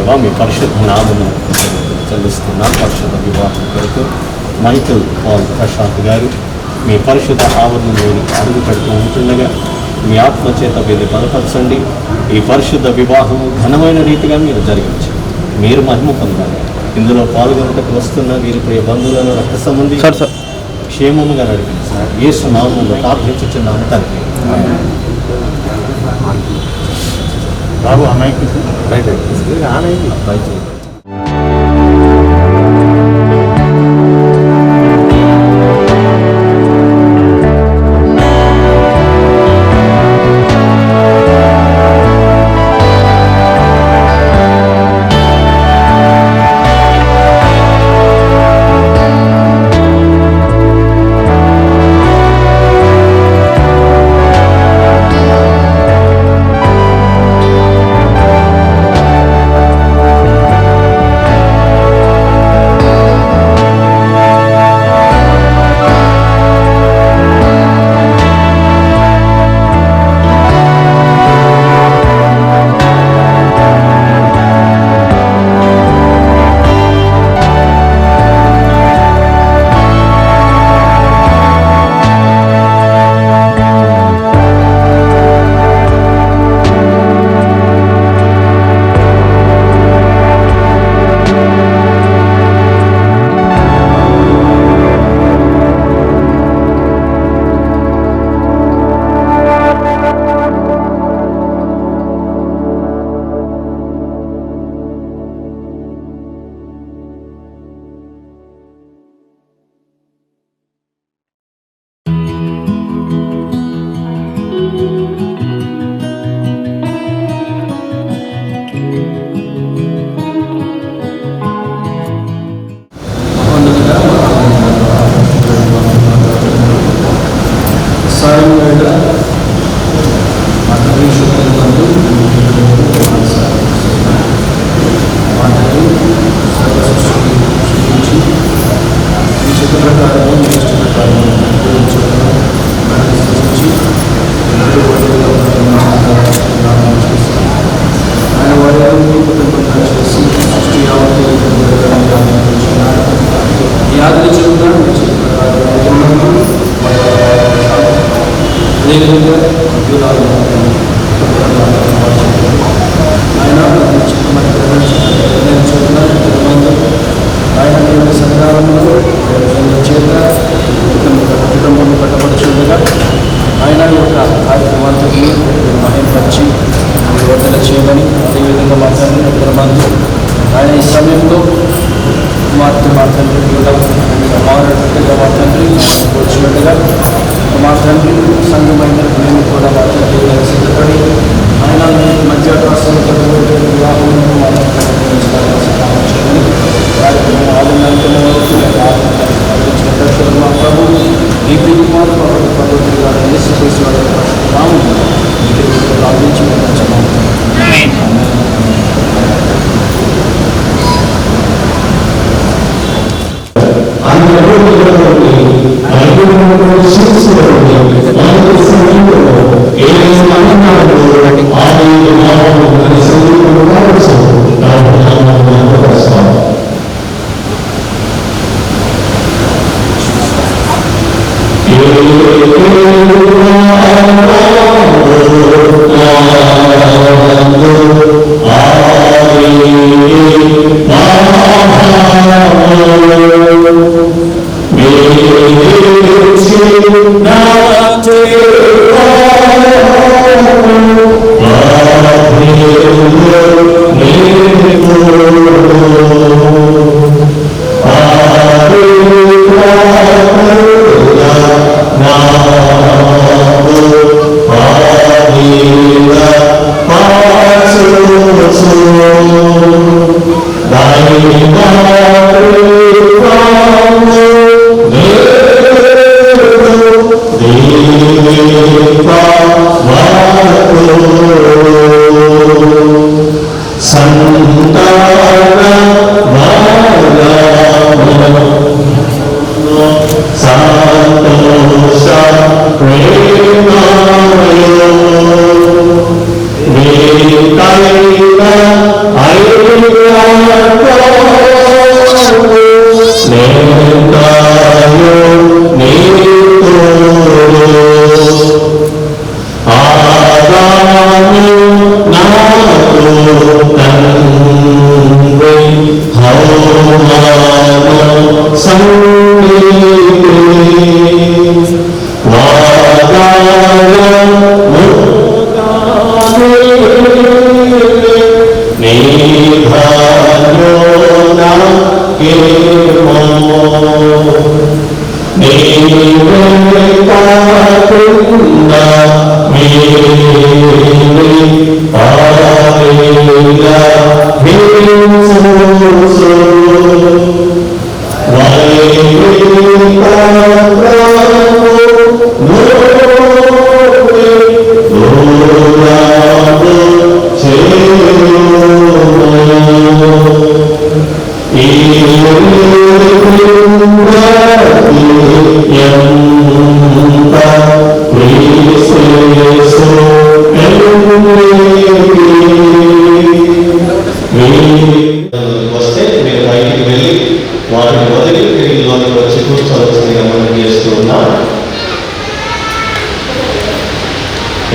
దేవా మీ పరిశుద్ధ నామమును చెల్లిస్తున్నాం. పరిశుద్ధ వివాహం కొరకు మైకల్ పాల్ ప్రశాంత్ గారు మీ పరిశుద్ధ ఆవరణలోని అడుగు పెడుతూ ఉంటుండగా మీ ఆత్మ చేత వీరిని బలపరచండి. ఈ పరిశుద్ధ వివాహము ఘనమైన రీతిగా మీరు జరిగించండి. మీరు మహిమ పొందాలి. ఇందులో పాల్గొనటకు వస్తున్న వీరి ప్రియ బంధువులను రక్త సంబంధి క్షేమముగా నడిపించారు. యేసు నామములో ప్రార్థించుచున్నాము తండ్రి. బాబు అమ్మాయికి రైట్ జాగ్రత్త చెబుతాను అదేవిధంగా ఆయన ఆయన సంఘాలలో చేత కుటుంబం కట్టబడుచుండగా ఆయన యొక్క కార్యక్రమాన్ని మహింపరిచి వర్ధన చేయమని అదేవిధంగా మా తండ్రి మంది ఆయన ఈ సమయంలో మా తండ్రి మారినట్టుగా మా తండ్రి వచ్చినట్టుగా మా తండ్రి సంఘమైన మేము కూడా మా తండ్రి సిద్ధపడి ఆయన మధ్య కార్యక్రమం ఆదినాంతల వరకు మా ప్రభు ఈ కుమార్ ప్రభుత్వ గారు యేసుక్రీస్తు వారి నామములో ప్రార్థించి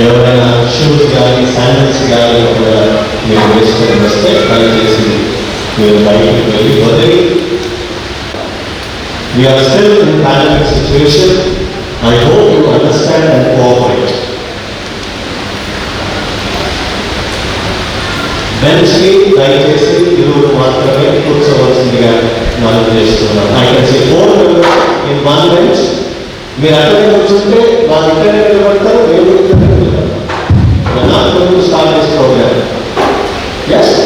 ఎవరైనా షూస్ కానీ శాండిల్స్ కానీ మీరు వేసుకొని వస్తే దయచేసి మీరు బయటికి వెళ్ళి వదిలి. We are still in pandemic situation. I hope you understand and cooperate. బెంచ్కి దయచేసి ఇరువురు మాత్రమే కూర్చోవలసిందిగా మనం చేస్తున్నాం. I can see 4 members in one bench. మీరు అక్కడే కూర్చుంటే వాళ్ళు ఇక్కడే నిలబడతారు, మేము ఇక్కడే నిలబడతాం. నాకు స్టార్ట్ చేసి ప్రోగ్రామ్. ఎస్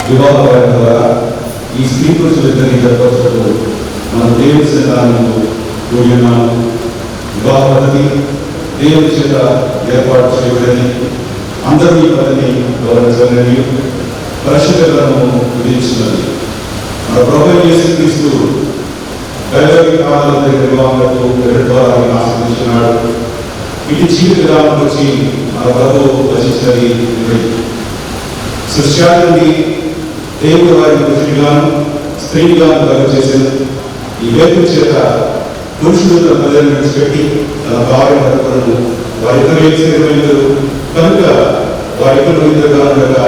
వివాహపరంగా ఈ స్త్రీ పురుషులిద్దరిని జరపరచు మనం దేవుని సంఘాలను కూడి ఉన్నాము. వివాహ పద్ధతి దేవుని చేత ఏర్పాటు చేయబడని, అందరూ ఈ పద్ధతిని గౌరవించాలని పరిశుద్ధతను విధించినది. మన ప్రభువు యేసుక్రీస్తు కల్వరి కాలంలో వివాహాలకు ద్వారా ఆశీర్వదించినాడు. ఇటు జీవిత విధానం వచ్చి మన ప్రభువు వచించినది. సృష్టాన్ని దేవుడు వారి పురుషుడిగాను స్త్రీగాను కలుగు చేసిన ఈ వేపు చేత పురుషుడు తన ప్రజలను విడిచిపెట్టి తన భార్య భర్తలను వారిద్దరు ఏక శరీరమైనరు కనుక వారిద్దరు ఇద్దరుగా ఉండగా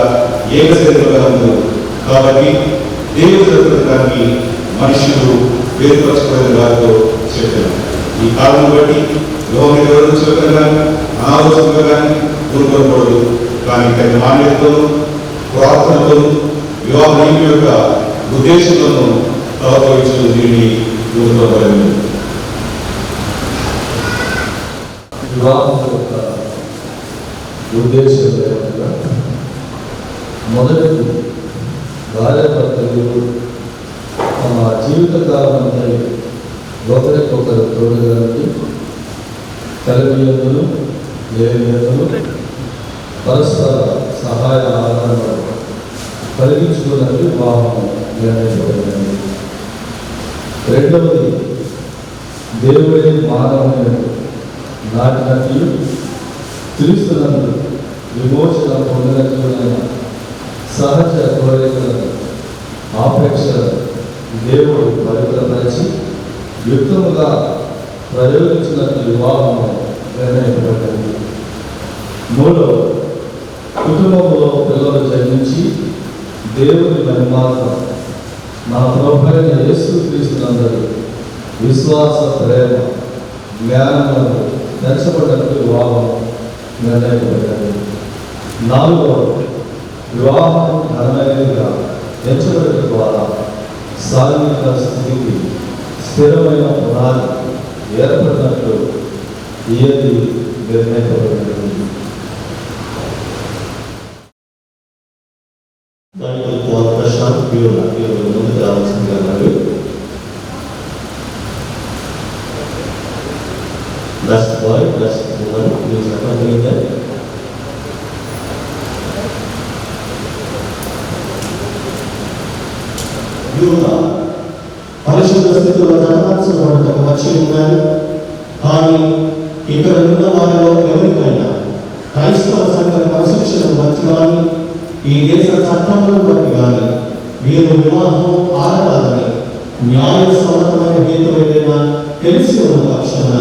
ఏక శరీరంగా ఉండరు. కాబట్టి దేవుడు దానికి మనుషులు వేరుపరచుకోవడం వారితో చెప్పారు. ఈ కారణం బట్టి లోని వివరించగా కానీ అనాలోచనగా కానీ ఊరుకోకూడదు. కానీ తన మాన్యతను ప్రార్థనతో వివాహం యొక్క ఉద్దేశంలో తలపోయించిన దీన్ని ఊరుకోబడింది. వివాహం యొక్క ఉద్దేశం లేకుండా మొదటి భార్యాభర్తలు తమ జీవితకాలంపై ఒకరికొకరు తోడుగానికి కలిగినందును లేనియందును పరస్పర సహాయ ఆధారాలు కలిగించుకున్నది వివాహం నిర్ణయించబడింది. రెండవది దేవుడే మానవుని నాటినట్లు క్రీస్తునందు విమోచన పొందినట్లుగా సహజ కోరికలను ఆపేక్ష దేవుడు పరిపరచి యుక్తముగా ప్రయోగించినట్లు వివాహం నిర్ణయించబడింది. మూడవ కుటుంబంలో పిల్లలు జన్మించి దేవుని మహిమార్థం నా ప్రభువైన యేసుక్రీస్తునందు విశ్వాస ప్రేమ జ్ఞానములను పెంచబడినట్లు వివాహం నిర్ణయించబడింది. నాలుగవ వివాహం ఘనమైనదిగా ఎంచబడటం ద్వారా సాంఘిక స్థితికి స్థిరమైన పునాది ఏర్పడినట్లు ఏది నిర్ణయించబడింది. దానికి ప్రశాంత్ ముందుకు రావాల్సింది అన్నారు. Last boy, last woman, please accompany them. పరిశుద్ధ స్థితిలో ధనవంతులకు వచ్చి ఉన్నారు. కానీ ఇక్కడ ఉన్న వారిలో ఎవరికైనా క్రైస్తవ సంఘ క్రమశిక్షణను బట్టి కానీ ఈ దేశ చట్టాలను బట్టి కానీ వీరు వివాహం ఆడరాదని న్యాయ సమ్మతమైన హేతు ఏదైనా తెలిసి ఉన్న పక్షాన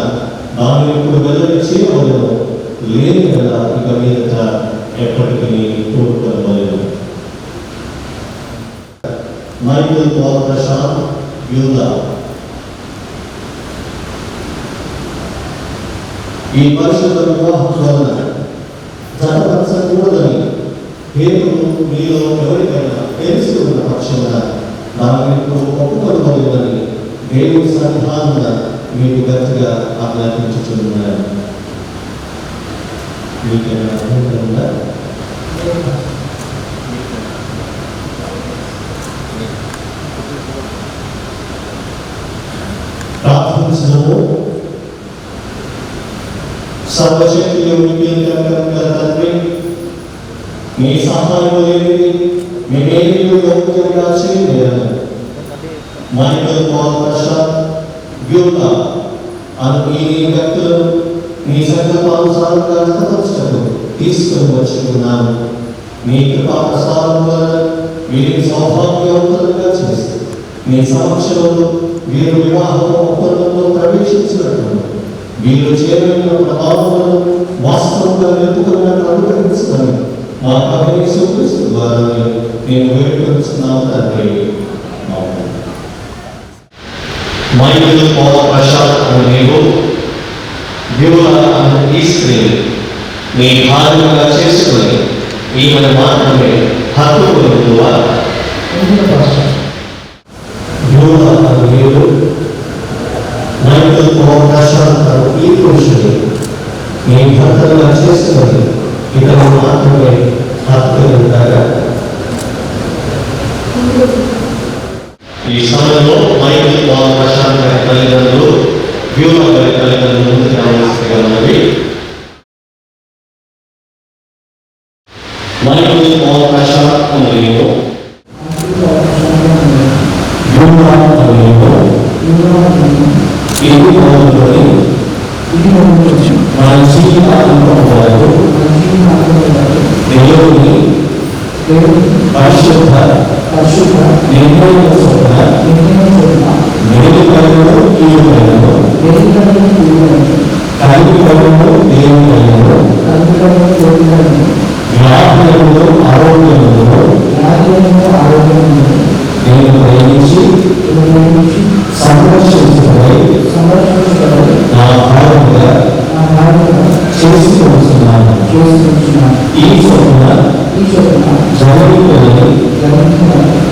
దాన్ని ఇప్పుడు వెల్లడి చేయవలను. లేని వల్ల ఇక మీదట ఎప్పటికీ కోరుకోలేదు. మైకల్ పాల్ ప్రశాంత్ యూదా ఈ పరిశుద్ధ వివాహం వలన జతపరచకూడదని హేతువు మీలో ఎవరికైనా తెలిసి ఉన్న పక్షాన దాన్ని ఇప్పుడు ఒప్పుకోలేదని దేవుని సన్నిధానంగా మీకు గట్టిగా ఆజ్ఞాపించుచున్నారు. మీకేమైనా అభ్యంతరం ఉందా? ప్రార్థించడము. సర్వశక్తి తండ్రి, మీ సహాయం లేనిది మేమేమీ యోగ్యంగా చేయలేము. మైకల్ పాల్ ప్రశాంత్ యూదా అను ఈ వ్యక్తులను నీ సంకల్పానుసారంగా జతపరచటకు తీసుకొని వచ్చి ఉన్నాను. నీ కృపా ప్రసారం వలన వీరిని సౌభాగ్యవంతులుగా చేసి నీ సమక్షంలో వీరు వివాహం ఒప్పందంలో ప్రవేశించినట్లు వీరు చేరిన ప్రభావాలను వాస్తవంగా నిలుపుకున్నట్టు అనుగ్రహించమని మా ప్రభువైన యేసుక్రీస్తు ద్వారా నేను వేడుకొనుచున్నాను తండ్రి. మైకల్ పాల్ ప్రశాంత్ అను నీవు యూదా అను ఈ స్త్రీని నీ భార్యగా చేసుకుని ఈమెను మాత్రమే హత్తుకున్నట్టువా? యూదా అను నీవు మైకల్ పాల్ ప్రశాంత్ అను ఈ పురుషుని నీ భర్తగా చేసుకుని ఇతను మాత్రమే హత్తుకుంటారా? ఈ సమయంలో మైకల్ పాల్ ప్రశాంత్ గారి తల్లిదండ్రులు యూదా గారి తల్లిదండ్రులు ముందుకు రావాల్సిందిగా ఉన్నది. మైకల్ పాల్ ప్రశాంత్ అను నీవు యూదా అను నీవు ఇది మొదలుకొని మన జీవితాలను దేవుని పరిశుద్ధ నిర్ణయం చొప్పున మేలు కలుగును కీడు కలుగును కలిగి కలుగును దేవుని కలుగును వ్యాధులను ఆరోగ్యములను నేను ప్రేమించి సంరక్షించుకుని నా భాగంగా చేసుకుంటున్నాను. ఈ చొప్పున జరుగుతుందని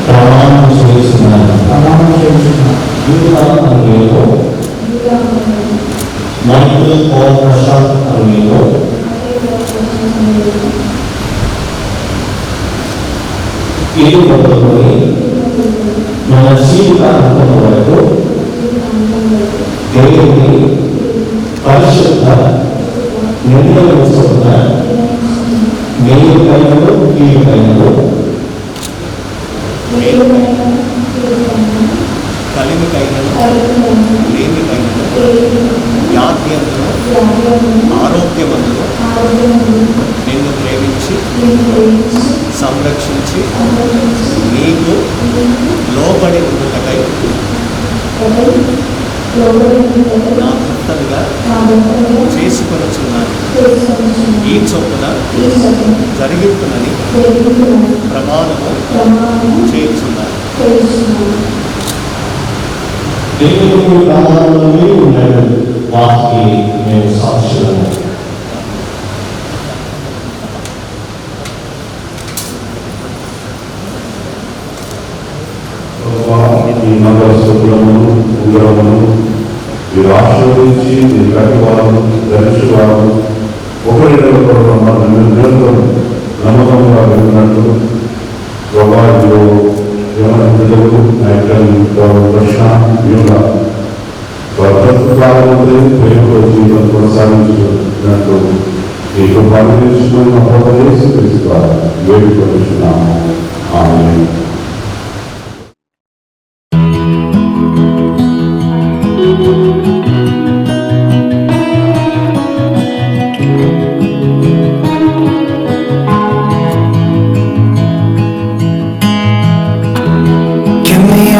ప్రమాణం చేస్తున్నాను. మైకిల్ పౌల్ ప్రశాంత్ అరవీలో ఇది మొదలుకొని మన జీవితాంతం వరకు దేవుని పరిశుద్ధ నిర్ణయం చొప్పున మేలు కైనలు కీడు కైనలు కలిమికైనను లేమికైనను వ్యాధ్యందును ఆరోగ్యమందును నిన్ను ప్రేమించి సంరక్షించి నీకు లోబడి ఉండుటకై నా భర్తలుగా చేసుకొనుచున్నాను. ఈ చొప్పున జరిగిస్తున్నది ప్రమాణము చేయుచున్నాను. దేవుని ప్రమాణంలో ఉన్నాడు. వాటికి మేము సాక్షులము. ఈ నగరమును ఉంగరమును మీరు ఆశీర్వదించి మీ ప్రతి వారు ధరించు వారు ఒకరికొకరు నిరంతరం నమ్మకంగా వెళ్ళినట్టు ప్రభావిలో యవన ప్రజలు నాయకులు దర్శన ప్రస్తుతాలంటే ప్రేమతో జీవితం కొనసాగించినట్టు మీకు పాల్గొంచుకున్న అపోహలేసి తెలుసుకోవాలి. వేడుకొచ్చున్నాము. ఆమేన్.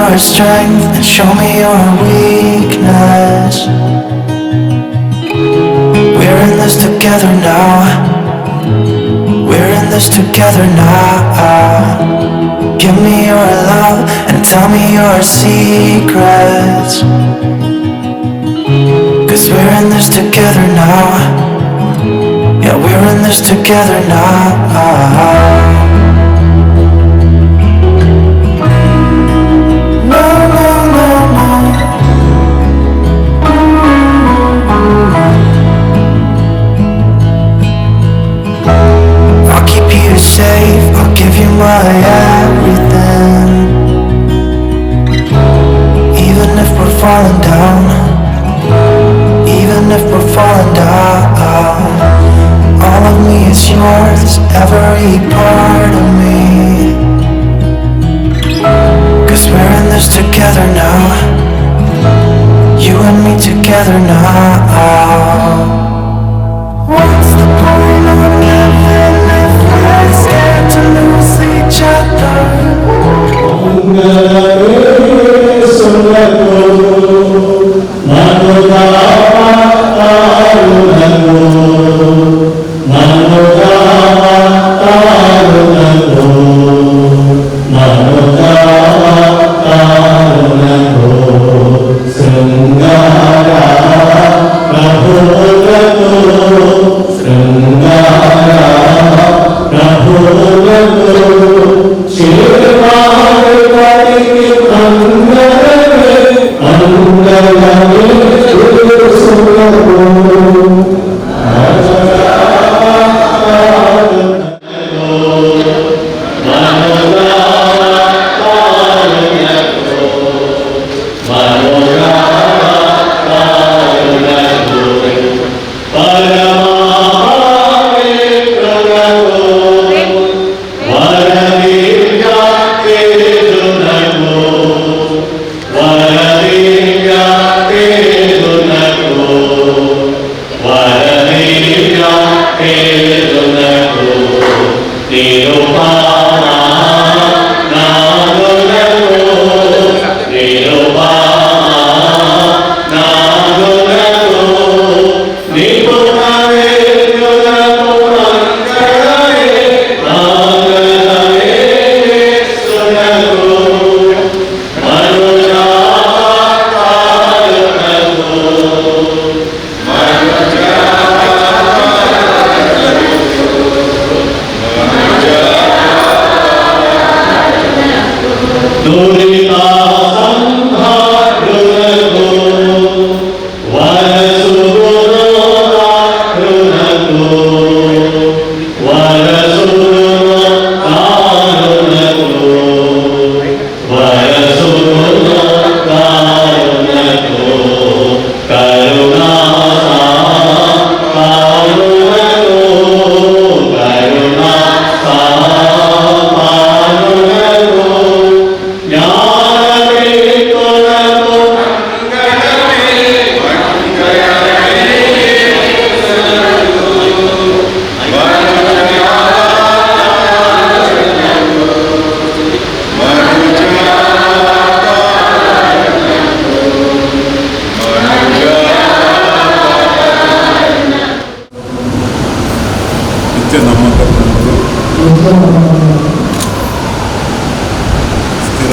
Your strength and show me your weakness. We're in this together now. We're in this together now. Give me your love and tell me your secrets. 'Cause we're in this together now. Yeah, we're in this together now. Safe, I'll give you my everything. Even if we're falling down, even if we're falling down, all of me is yours, every part of me. 'Cause we're in this together now, you and me together now. What's the point of living if we're scared to lose each other? నన్ను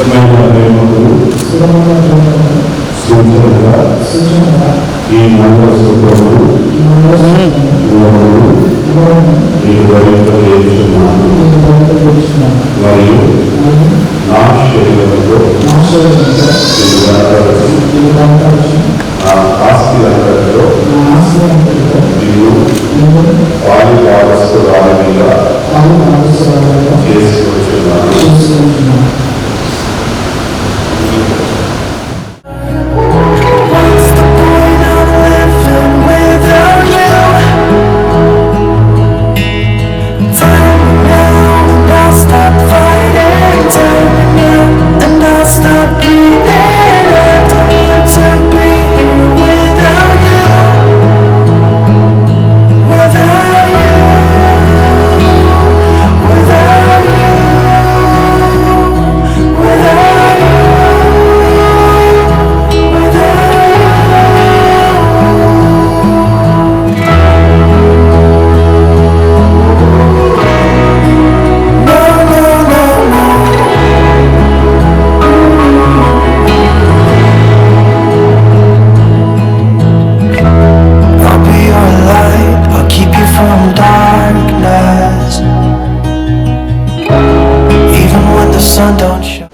స్థిరమైన ప్రేమకు సూచనగా ఈ మంగళ సూత్రములు నేను ధరింపజేస్తున్నాను మరియు నా శరీరంలో నా ఆస్తి అంతటిలో మీరు వారి వారసురాలుగా చేసుకొచ్చున్నాను. What's the point of living without you? Tell me now and I'll stop fighting. Tell me now and I'll stop breathing. I don't want to be here without you. Without you. Without you. Without you. I'll be your light, I'll keep you from darkness. Even when the sun don't shine.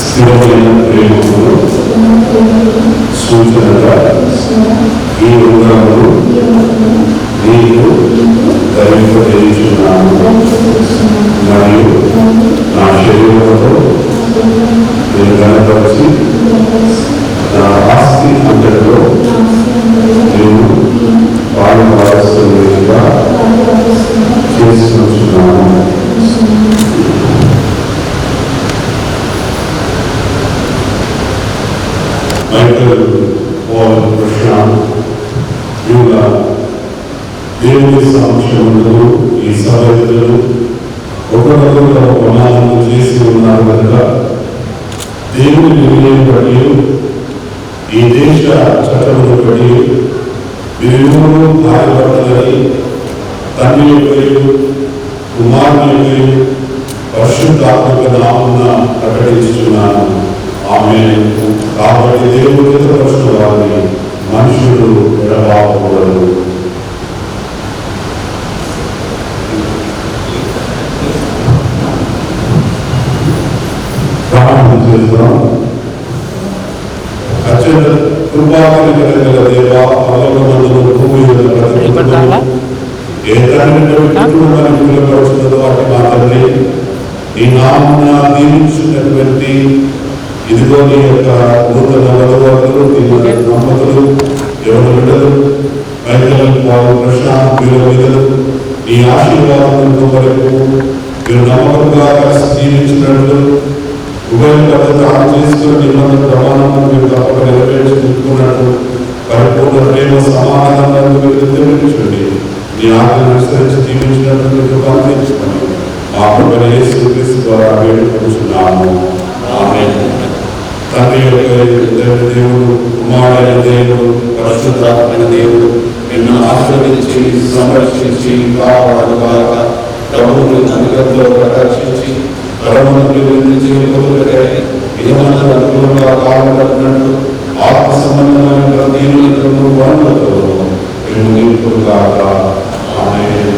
స్థిరమైన ప్రేమకు సూచనగా ఈ ఉంగరములు నీకు ధరింపజేయుచున్నాను మరియు నా శరీరంలో నేను కనపరిచి నా ఆస్తి అంతటిలో నేను పాలు వారసులుగా చేసుకుంటున్నాను. మైకల్ పౌల్ ప్రశాంత్ యూల దేవుని సాక్ష్యములు ఈ సభ్యులు ఒకరొకరు ప్రమాణం చేసి ఉన్నారు కనుక దేవుని నిర్ణయం బట్టి ఈ దేశ చట్టమును బట్టి వీరిరువురు భార్యభర్తలని తండ్రి యొక్క కుమారుని యొక్క పరిశుద్ధాత్మక నామమున ప్రకటించుచున్నాను. ఆమేన్. కాబట్టి దేవుడు ఇతరపరుచిన వారిని మనుషులు ఎడబాపకూడదు. ప్రారంభం చేస్తున్నాం. అత్యంత కృపాకరి కలిగిన దేవా పరలోకమందును భూమి మీద ప్రతిష్ఠితులను ఏ తండ్రిని కుటుంబాన్ని పిలువబడుతున్నదో వాటి మా తండ్రి ఈ నామమున దీవించినటువంటి ఇదిగో నీ యొక్క నూతన వధువులు దంపతులు ఎవరు బిడ్డలు మైకల్ ప్రశాంత్ బిడ్డలు ఈ ఆశీర్వాదం వరకు మీరు నమ్మకంగా కలిసి జీవించినట్లు ఉభయ పద్ధతి చేసుకుని నిబంధన ప్రమాణాలను మీరు తప్పక నెరవేర్చుకున్నట్టు పరిపూర్ణ ప్రేమ సమాధానాలను మీరు తెలియజేయండి. నీ ఆజ్ఞను అనుసరించి జీవించినట్లు మీరు ప్రార్థించుకోండి. మా ప్రభువైన యేసుక్రీస్తు ద్వారా వేడుకొనుచున్నాము. ఆమేన్. తండ్రి యొక్క దేవుడు, కుమారుడైన దేవుడు, పరిశుద్ధాత్మైన దేవుడు నిన్ను ఆశీర్వదించి సంరక్షించి కాపాడుగాక. ప్రభువుని అనుగ్రహంలో ప్రదర్శించి పరమను ఏమన్నా అనుకూలంగా కావాలన్నట్టు ఆత్మ సంబంధమైన దీవులను వనరులతో నింపుగాక. ఆమేన్.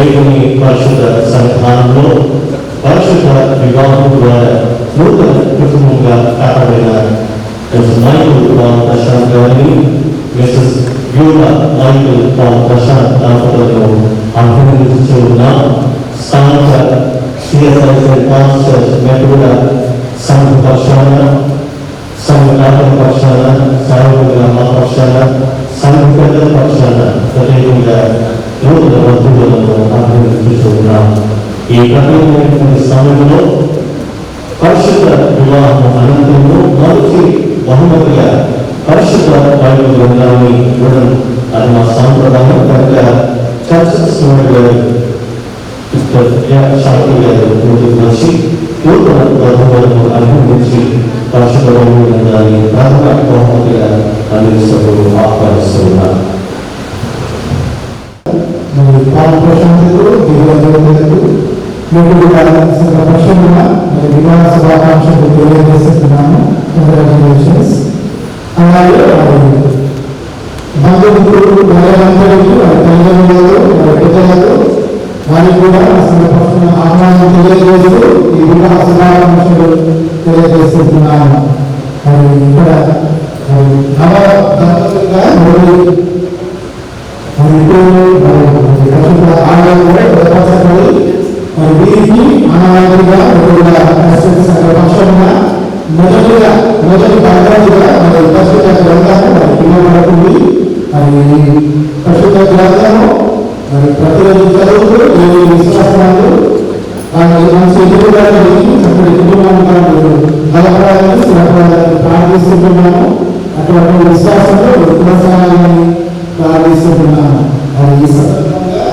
దేవుని పరిశుద్ధ సన్నిధానంలో పరిశుద్ధ వివాహం ద్వారా నూతన కుటుంబంగా కాపాడిన మైకల్ పాల్ ప్రశాంత్ గారిని, మిస్సెస్ వ్యూలా మైకల్ పాల్ ప్రశాంత్ దంపతులను అభినందించు ఉన్నాం. స్థానిక సిఎస్ఐ పాస్టర్స్ మెట్రోల సంఘ పక్షాన, సంఘ కాపల పక్షాన, సార్వజనిక మా పక్షాన, సంఘ పెద్దల పక్షాన ప్రత్యేకంగా నూతన బంధువులను అభినందించు ఉన్నాం. ఈ ప్రత్యేకమైనటువంటి సమయంలో పరిశుద్ధ వివాహం అనంతరము మొదటి బహుమతిగా పరిశుద్ధ బైబిల్ గ్రంథాన్ని ఇవ్వడం అది మా సాంప్రదాయం. కనుక చర్చ్ శాంతి గారు ముందుకు వచ్చి నూతన బహుమతులను అభినందించి పరిశుద్ధ బైబిల్ గ్రంథాన్ని ప్రథమ బహుమతిగా అందిస్తూ ఆహ్వానిస్తూ ఉన్నారు. మీకు పక్షంగా వివాహ శుభాకాంక్షలు తెలియజేస్తున్నాను. కంగ్రాచులేషన్స్. అలాగే బంధుమిత్రులు వారందరికీ వారి తల్లిదండ్రులతో వారి పెద్దలతో వారికి కూడా పక్షంగా ఆహ్వానం తెలియజేస్తూ ఈ వివాహ శుభాకాంక్షలు తెలియజేస్తున్నాను. మరి ఇక్కడ నవ దంపతులుగా వీరికి ఆనవాయితీగా పక్షంగా మొదటి భాగాలుగా మరి ప్రస్తుత గ్రంథాన్ని మరి ఇవ్వబడుతుంది. మరి ప్రస్తుత గ్రంథము మరి ప్రతిరోజు చదువుతూ ఏ విశ్వాసాలు మంచి ఎదుగుదలని అక్కడి కుటుంబాన్ని బలపడాలని స్థిరపడాలని ప్రార్థిస్తున్నాము. అటువంటి విశ్వాసంలో కొనసాగాలని ప్రార్థిస్తున్నాము. మరి ఈ సందర్భంగా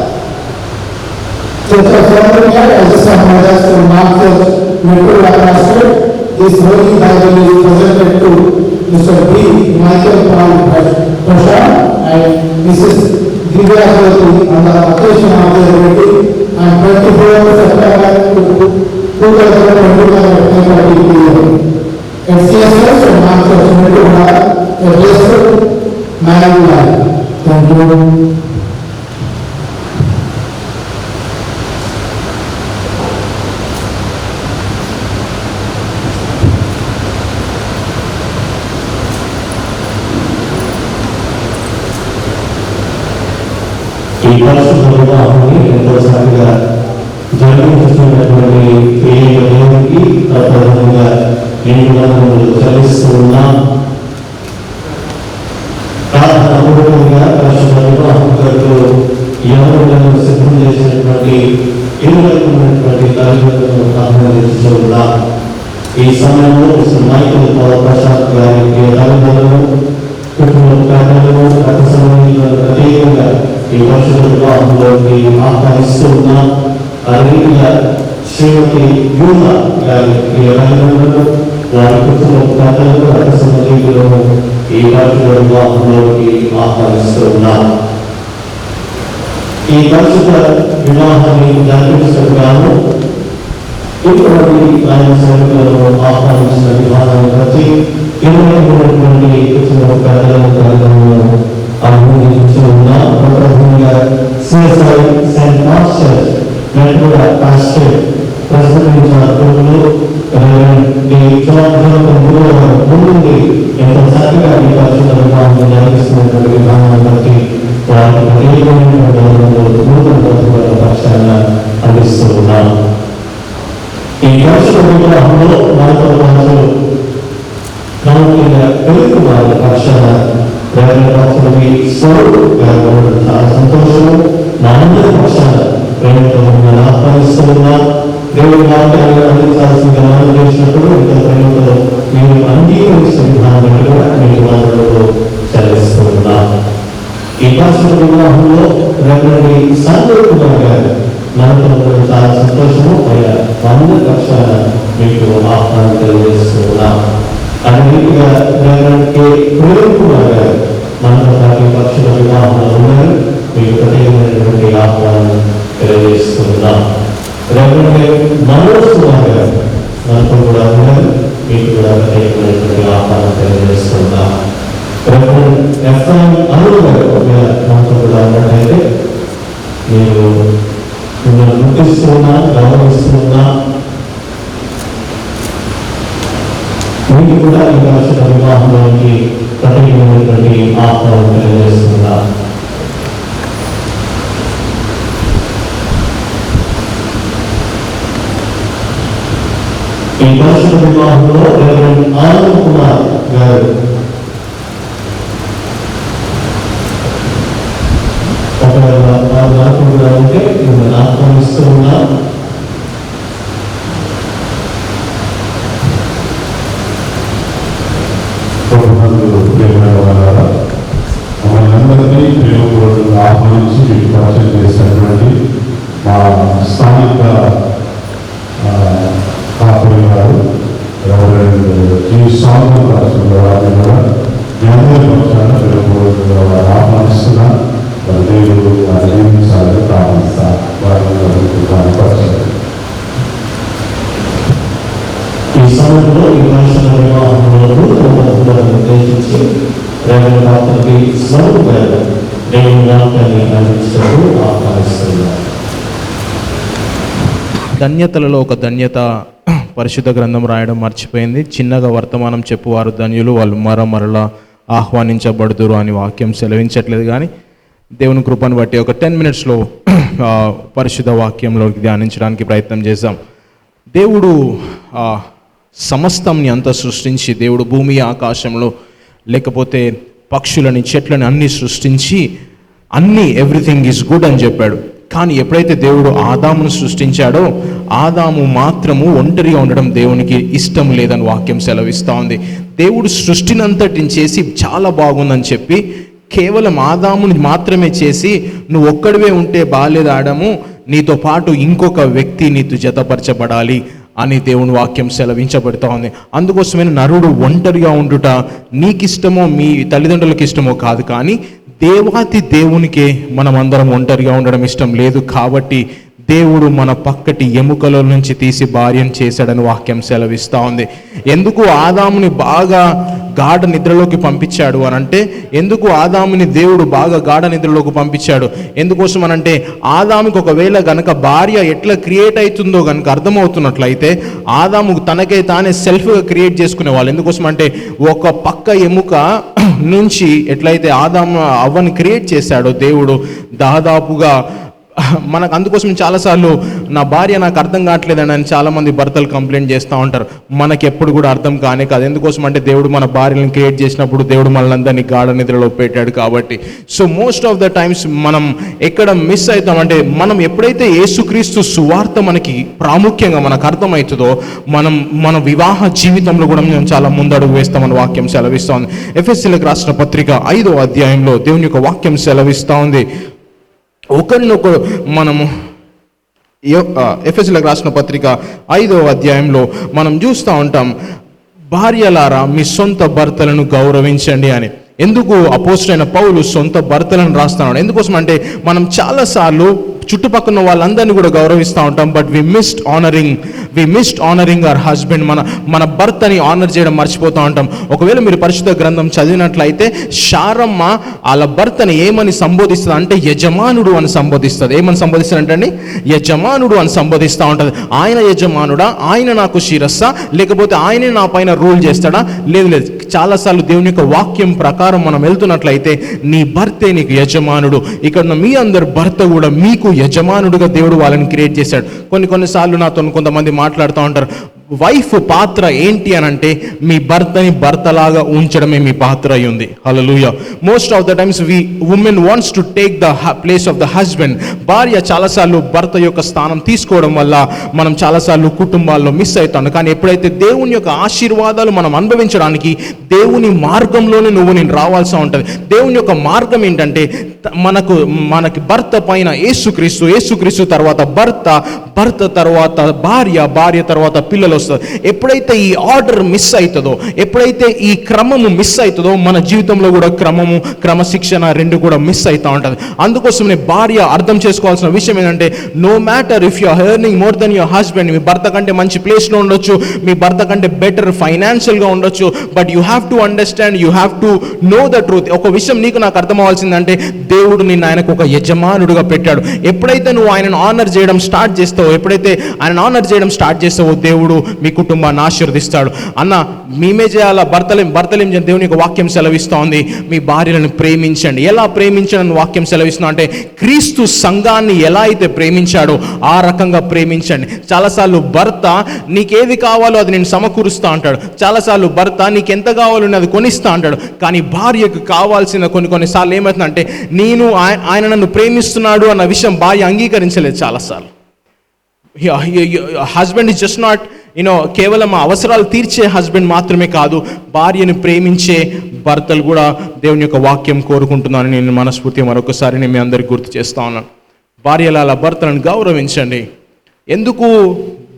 Church of California, I just have mothers from Mark Church, Metro Pastor. This Holy Bible is presented to Mr. B. Michael Paul Prashant and Mrs. Divya Jyoti on the occasion of their wedding on 24th September 2021. XCSS from Mark Church, Metro Pastor, a blessed married life. Thank you. ఈ పరిశుద్ధ వివాహాన్ని ఎంతో చక్కగా జరిపించుకున్నటువంటి దేవునికి ప్రధానంగా నిండుదనములు చెల్లిస్తూ ఉన్నాం. ప్రార్థనపూర్వకంగా పరిశుద్ధ వివాహం కొరకు ఎవరు సిద్ధం చేసినటువంటి ఇరువైపు ఉన్నటువంటి తల్లిదండ్రులను అభినందిస్తూ ఉన్నాం. ఈ సమయంలో మైకల్ పాల్ ప్రశాంత్ గారికి తల్లిదండ్రులు, కుటుంబ పెద్దలు, గత సమయంలో ప్రత్యేకంగా ఈ పరిశుద్ధ వివాహంలోకి ఆహ్వానిస్తూ ఉన్నాం. అదేవిధంగా శ్రీమతి వ్యూలా గారికి తల్లిదండ్రులు, వారి కుటుంబ పెద్దలు, గత సమయంలో ఈ పరిశుద్ధ వివాహంలోకి ఆహ్వానిస్తూ ఉన్నాం. ఈ పరిశుద్ధ వివాహాన్ని జరిపించగాను ఇటువంటి ఆయన సేవకులను ఆహ్వానించిన విధానాన్ని బట్టి ఇరువైపునటువంటి కుటుంబ పెద్దలను అభినందించి ఉన్నాం. ప్రధానంగా సిఎస్ఐ సెయింట్ మాస్టర్స్ మెట్రోల పాస్టర్ ప్రసంగించిన అర్థంలో ముందుండి ఎంతో చక్కగా ఈ పరిశుద్ధ వివాహాన్ని జరిపిస్తున్నటువంటి విధానాన్ని బట్టి వారికి ప్రత్యేకమైనటువంటి నూతన బతుకుల పక్షాన అందిస్తూ ఉన్నాం. ఈ పరిశుద్ధ వివాహంలో మనతో పాటు ప్రాముఖ్యంగా తెలుగు వారి పక్షాన ప్రేమపత్రుడి స్వరూప్ గారు చాలా సంతోషము. మా అందరి పక్షాన ప్రేమతో మిమ్మల్ని ఆహ్వానిస్తూ ఉన్నాం. దేవుడి వాక్యాన్ని అందించాల్సిందిగా మనం చేసినప్పుడు ఇంత ప్రేమతో మీరు అంగీకరిస్తున్న విధానాన్ని కూడా మీరు వాళ్ళతో చెల్లిస్తూ ఉన్నాం. ఈ పరిశుద్ధ వివాహంలో రెవరెండ్ సంతోష్ కుమార్ గారు మనతో చాలా సంతోషము. అయ్యా అందరి పక్షాన మీకు ఆహ్వానం తెలియజేస్తూ ఉన్నాం. అదేవిధంగా రెవరెండ్ కే ప్రేమ్ కుమార్ గారు మనతో పాటు పరిశుద్ధ వివాహంలో ఉన్నారు. మీకు ప్రత్యేకమైనటువంటి ఆహ్వానం తెలియజేస్తూ ఉన్నాం. రెవరెండ్ మనోజ్ కుమార్ గారు మనతో కూడా ఉన్నారు. మీకు కూడా ప్రత్యేకమైనటువంటి ఆహ్వానం తెలియజేస్తూ ఉన్నాం. రెవరెండ్ ఎఫ్ఎం అరుణ్ గారు మనతో కూడా ఉన్నట్లయితే మీరు గుర్తిస్తున్నా, గౌరవిస్తున్నా. మీకు కూడా ఈ పరిశుద్ధ వివాహంలోకి ప్రత్యేకమైనటువంటి ఆహ్వానం తెలియజేస్తున్నా. ఈ పరిశుద్ధ వివాహంలో రెవరెండ్ ఆనంద్ కుమార్ గారు ఒకవేళ ఉంటే మిమ్మల్ని ఆహ్వానిస్తూ ఉన్నా. మమ్మల్ని అందరినీ ప్రేమపూర్వకంగా ఆహ్వానించి మీకు పరిచయం చేసినటువంటి మా స్థానిక కాపురి గారు ఈ సాంగ్ రాష్ట్రంలో వారిని కూడా మీ అందరి పక్షాన ప్రేమపూర్వకంగా వారు ఆహ్వానిస్తున్నా. వారి దేవుడు వారి జీవించాలని ప్రారంభిస్తా. వారిని పరిచయం ఈ సమయంలో ఈ పరిశుద్ధ వివాహంలో నిర్దేశించి రేవంటి స్వరూప్ గారు దేవుని వాక్యాన్ని అందించడం ఆహ్వానిస్తున్నారు. ధన్యతలలో ఒక ధన్యత పరిశుద్ధ గ్రంథం రాయడం మర్చిపోయింది. చిన్నగా వర్తమానం చెప్పువారు ధన్యులు, వాళ్ళు మరలా ఆహ్వానించబడుతురు అని వాక్యం సెలవించట్లేదు. కానీ దేవుని కృపను బట్టి ఒక 10 minutesలో పరిశుద్ధ వాక్యంలోకి ధ్యానించడానికి ప్రయత్నం చేశాం. దేవుడు సమస్తంని అంతా సృష్టించి, దేవుడు భూమి ఆకాశంలో లేకపోతే పక్షులని చెట్లని అన్నీ సృష్టించి ఎవ్రీథింగ్ ఈజ్ గుడ్ అని చెప్పాడు. కానీ ఎప్పుడైతే దేవుడు ఆదామును సృష్టించాడో ఆదాము మాత్రము ఒంటరిగా ఉండడం దేవునికి ఇష్టం లేదని వాక్యం సెలవిస్తూ ఉంది. దేవుడు సృష్టినంతటిని చేసి చాలా బాగుందని చెప్పి కేవలం ఆదాముని మాత్రమే చేసి నువ్వు ఒక్కడివే ఉంటే బాలేదు ఆదాము, నీతో పాటు ఇంకొక వ్యక్తి నీతో జతపరచబడాలి అని దేవుని వాక్యం సెలవించబడుతూ ఉంది. అందుకోసమే నరుడు ఒంటరిగా ఉండుట నీకిష్టమో మీ తల్లిదండ్రులకి ఇష్టమో కాదు, కానీ దేవాతి దేవునికే మనం అందరం ఒంటరిగా ఉండడం ఇష్టం లేదు. కాబట్టి దేవుడు మన పక్కటి ఎముకల నుంచి తీసి భార్యను చేశాడని వాక్యం సెలవిస్తూ ఉంది. ఎందుకు ఆదాముని బాగా గాఢ నిద్రలోకి పంపించాడు అనంటే, ఎందుకు ఆదాముని దేవుడు బాగా గాఢ నిద్రలోకి పంపించాడు ఎందుకోసం అనంటే, ఆదాముకి ఒకవేళ గనక భార్య ఎట్లా క్రియేట్ అవుతుందో కనుక అర్థమవుతున్నట్లయితే ఆదాము తనకే తానే సెల్ఫ్గా క్రియేట్ చేసుకునే వాళ్ళు. ఎందుకోసం అంటే ఒక పక్క ఎముక నుంచి ఎట్లయితే ఆదాము అవ్వని క్రియేట్ చేశాడో దేవుడు, దాదాపుగా మనకు అందుకోసం చాలాసార్లు నా భార్య నాకు అర్థం కావట్లేదని అని చాలామంది భర్తలు కంప్లైంట్ చేస్తూ ఉంటారు. మనకి ఎప్పుడు కూడా అర్థం కానే కాదు. ఎందుకోసం అంటే దేవుడు మన భార్యలను క్రియేట్ చేసినప్పుడు దేవుడు మనల్ని గాఢ నిద్రలో పెట్టాడు కాబట్టి. So most of the times మనం ఎక్కడ మిస్ అవుతామంటే, మనం ఎప్పుడైతే యేసుక్రీస్తు సువార్త మనకి ప్రాముఖ్యంగా మనకు అర్థమవుతుందో మన వివాహ జీవితంలో కూడా మనం చాలా ముందడుగు వేస్తామని వాక్యం సెలవిస్తూ ఉంది. ఎఫెసీయులకు రాసిన పత్రిక 5వ అధ్యాయంలో దేవుని యొక్క వాక్యం సెలవిస్తూ ఉంది. ఒకరినొకరు మనము ఎఫెసీయులకు రాసిన పత్రిక 5వ అధ్యాయంలో మనం చూస్తూ ఉంటాం, భార్యలారా మీ సొంత భర్తలను గౌరవించండి అని. ఎందుకు అపోస్తలుడైన పౌలు సొంత భర్తలను రాస్తున్నాడు? ఎందుకోసం అంటే మనం చాలాసార్లు చుట్టుపక్కల వాళ్ళందరినీ కూడా గౌరవిస్తూ ఉంటాం, but we missed honouring our husband. మన భర్తని ఆనర్ చేయడం మర్చిపోతూ ఉంటాం. ఒకవేళ మీరు పరిశుద్ధ గ్రంథం చదివినట్లయితే శారమ్మ వాళ్ళ భర్తని ఏమని సంబోధిస్తుంది అంటే యజమానుడు అని సంబోధిస్తుంది. ఏమని సంబోధిస్తుంది అంటే యజమానుడు అని సంబోధిస్తూ ఉంటుంది. ఆయన యజమానుడా, ఆయన నాకు శిరస్సా, లేకపోతే ఆయనే నా పైన రూల్ చేస్తాడా? లేదు. చాలాసార్లు దేవుని యొక్క వాక్యం ప్రకారం మనం వెళ్తున్నట్లయితే నీ భర్తే నీకు యజమానుడు. ఇక్కడ మీ అందరు భర్త కూడా మీకు యజమానుడుగా దేవుడు వాళ్ళని క్రియేట్ చేశాడు. కొన్నిసార్లు నాతో కొంతమంది మాట్లాడుతూ ఉంటారు, వైఫ్ పాత్ర ఏంటి అని అంటే మీ భర్తని భర్తలాగా ఉంచడమే మీ పాత్ర అయి ఉంది. Hallelujah. Most of the times women wants to take the place of the husband. భార్య చాలాసార్లు భర్త యొక్క స్థానం తీసుకోవడం వల్ల మనం చాలాసార్లు కుటుంబాల్లో మిస్ అవుతాం. కానీ ఎప్పుడైతే దేవుని యొక్క ఆశీర్వాదాలు మనం అనుభవించడానికి దేవుని మార్గంలోనే నేను రావాల్సి ఉంటుంది. దేవుని యొక్క మార్గం ఏంటంటే మనకి భర్త పైన యేసుక్రీస్తు తర్వాత భర్త తర్వాత భార్య తర్వాత పిల్లలు వస్తుంది. ఎప్పుడైతే ఈ ఆర్డర్ మిస్ అవుతుందో, ఎప్పుడైతే ఈ క్రమము మిస్ అవుతుందో, మన జీవితంలో కూడా క్రమము, క్రమశిక్షణ రెండు కూడా మిస్ అవుతూ ఉంటుంది. అందుకోసమే భార్య అర్థం చేసుకోవాల్సిన విషయం ఏంటంటే, no matter if you are earning more than your husband, మీ భర్త కంటే మంచి ప్లేస్లో ఉండొచ్చు, మీ భర్త కంటే బెటర్ ఫైనాన్షియల్గా ఉండొచ్చు, but you have to understand, you have to know the truth. ఒక విషయం నీకు నాకు అర్థం అవ్వాల్సిందంటే, దేవుడు నిన్ను ఆయనకు ఒక యజమానుడుగా పెట్టాడు. ఎప్పుడైతే నువ్వు ఆయనను ఆనర్ చేయడం స్టార్ట్ చేస్తావో, ఎప్పుడైతే ఆయన ఆనర్ చేయడం స్టార్ట్ చేస్తావో, దేవుడు మీ కుటుంబాన్ని ఆశీర్వదిస్తాడు. అన్న, మేమే చేయాలా? భర్తలేం దేవుని యొక్క వాక్యం సెలవిస్తూ ఉంది, మీ భార్యలను ప్రేమించండి. ఎలా ప్రేమించడం వాక్యం సెలవిస్తున్నా అంటే, క్రీస్తు సంఘాన్ని ఎలా అయితే ప్రేమించాడో ఆ రకంగా ప్రేమించండి. చాలాసార్లు భర్త నీకేది కావాలో అది నేను సమకూరుస్తా అంటాడు, చాలాసార్లు భర్త నీకు ఎంత కావాలో అది కొనిస్తా అంటాడు. కానీ భార్యకు కావాల్సిన కొన్నిసార్లు ఏమవుతుందంటే, నేను ఆయన నన్ను ప్రేమిస్తున్నాడు అన్న విషయం భార్య అంగీకరించలేదు చాలాసార్లు. హస్బెండ్ ఇస్ జస్ట్ నాట్ కేవలం అవసరాలు తీర్చే హస్బెండ్ మాత్రమే కాదు, భార్యను ప్రేమించే భర్తలు కూడా దేవుని యొక్క వాక్యం కోరుకుంటున్నాను. నేను మనస్ఫూర్తిగా మరొకసారి నేను మీ అందరికీ గుర్తు చేస్తా ఉన్నాను, భార్యల అలా భర్తలను గౌరవించండి. ఎందుకు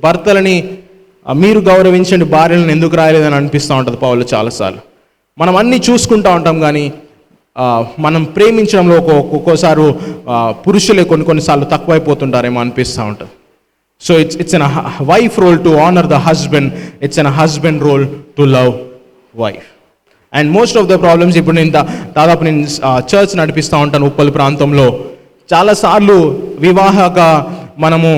భర్తలని మీరు గౌరవించండి, భార్యలను ఎందుకు రాయలేదని అనిపిస్తూ ఉంటుంది పౌలు చాలాసార్లు. మనం అన్నీ చూసుకుంటూ ఉంటాం, కానీ మనం ప్రేమించడంలో ఒక్కొక్కసారి పురుషులే కొన్నిసార్లు తక్కువైపోతుంటారేమో అనిపిస్తూ ఉంటుంది. So it's an wife role to honor the husband. It's an husband role to love wife. And most of the problems, ఇప్పుడు దాదాపు నేను చర్చ్ నడిపిస్తూ ఉంటాను ఉప్పల్ ప్రాంతంలో. చాలాసార్లు మనము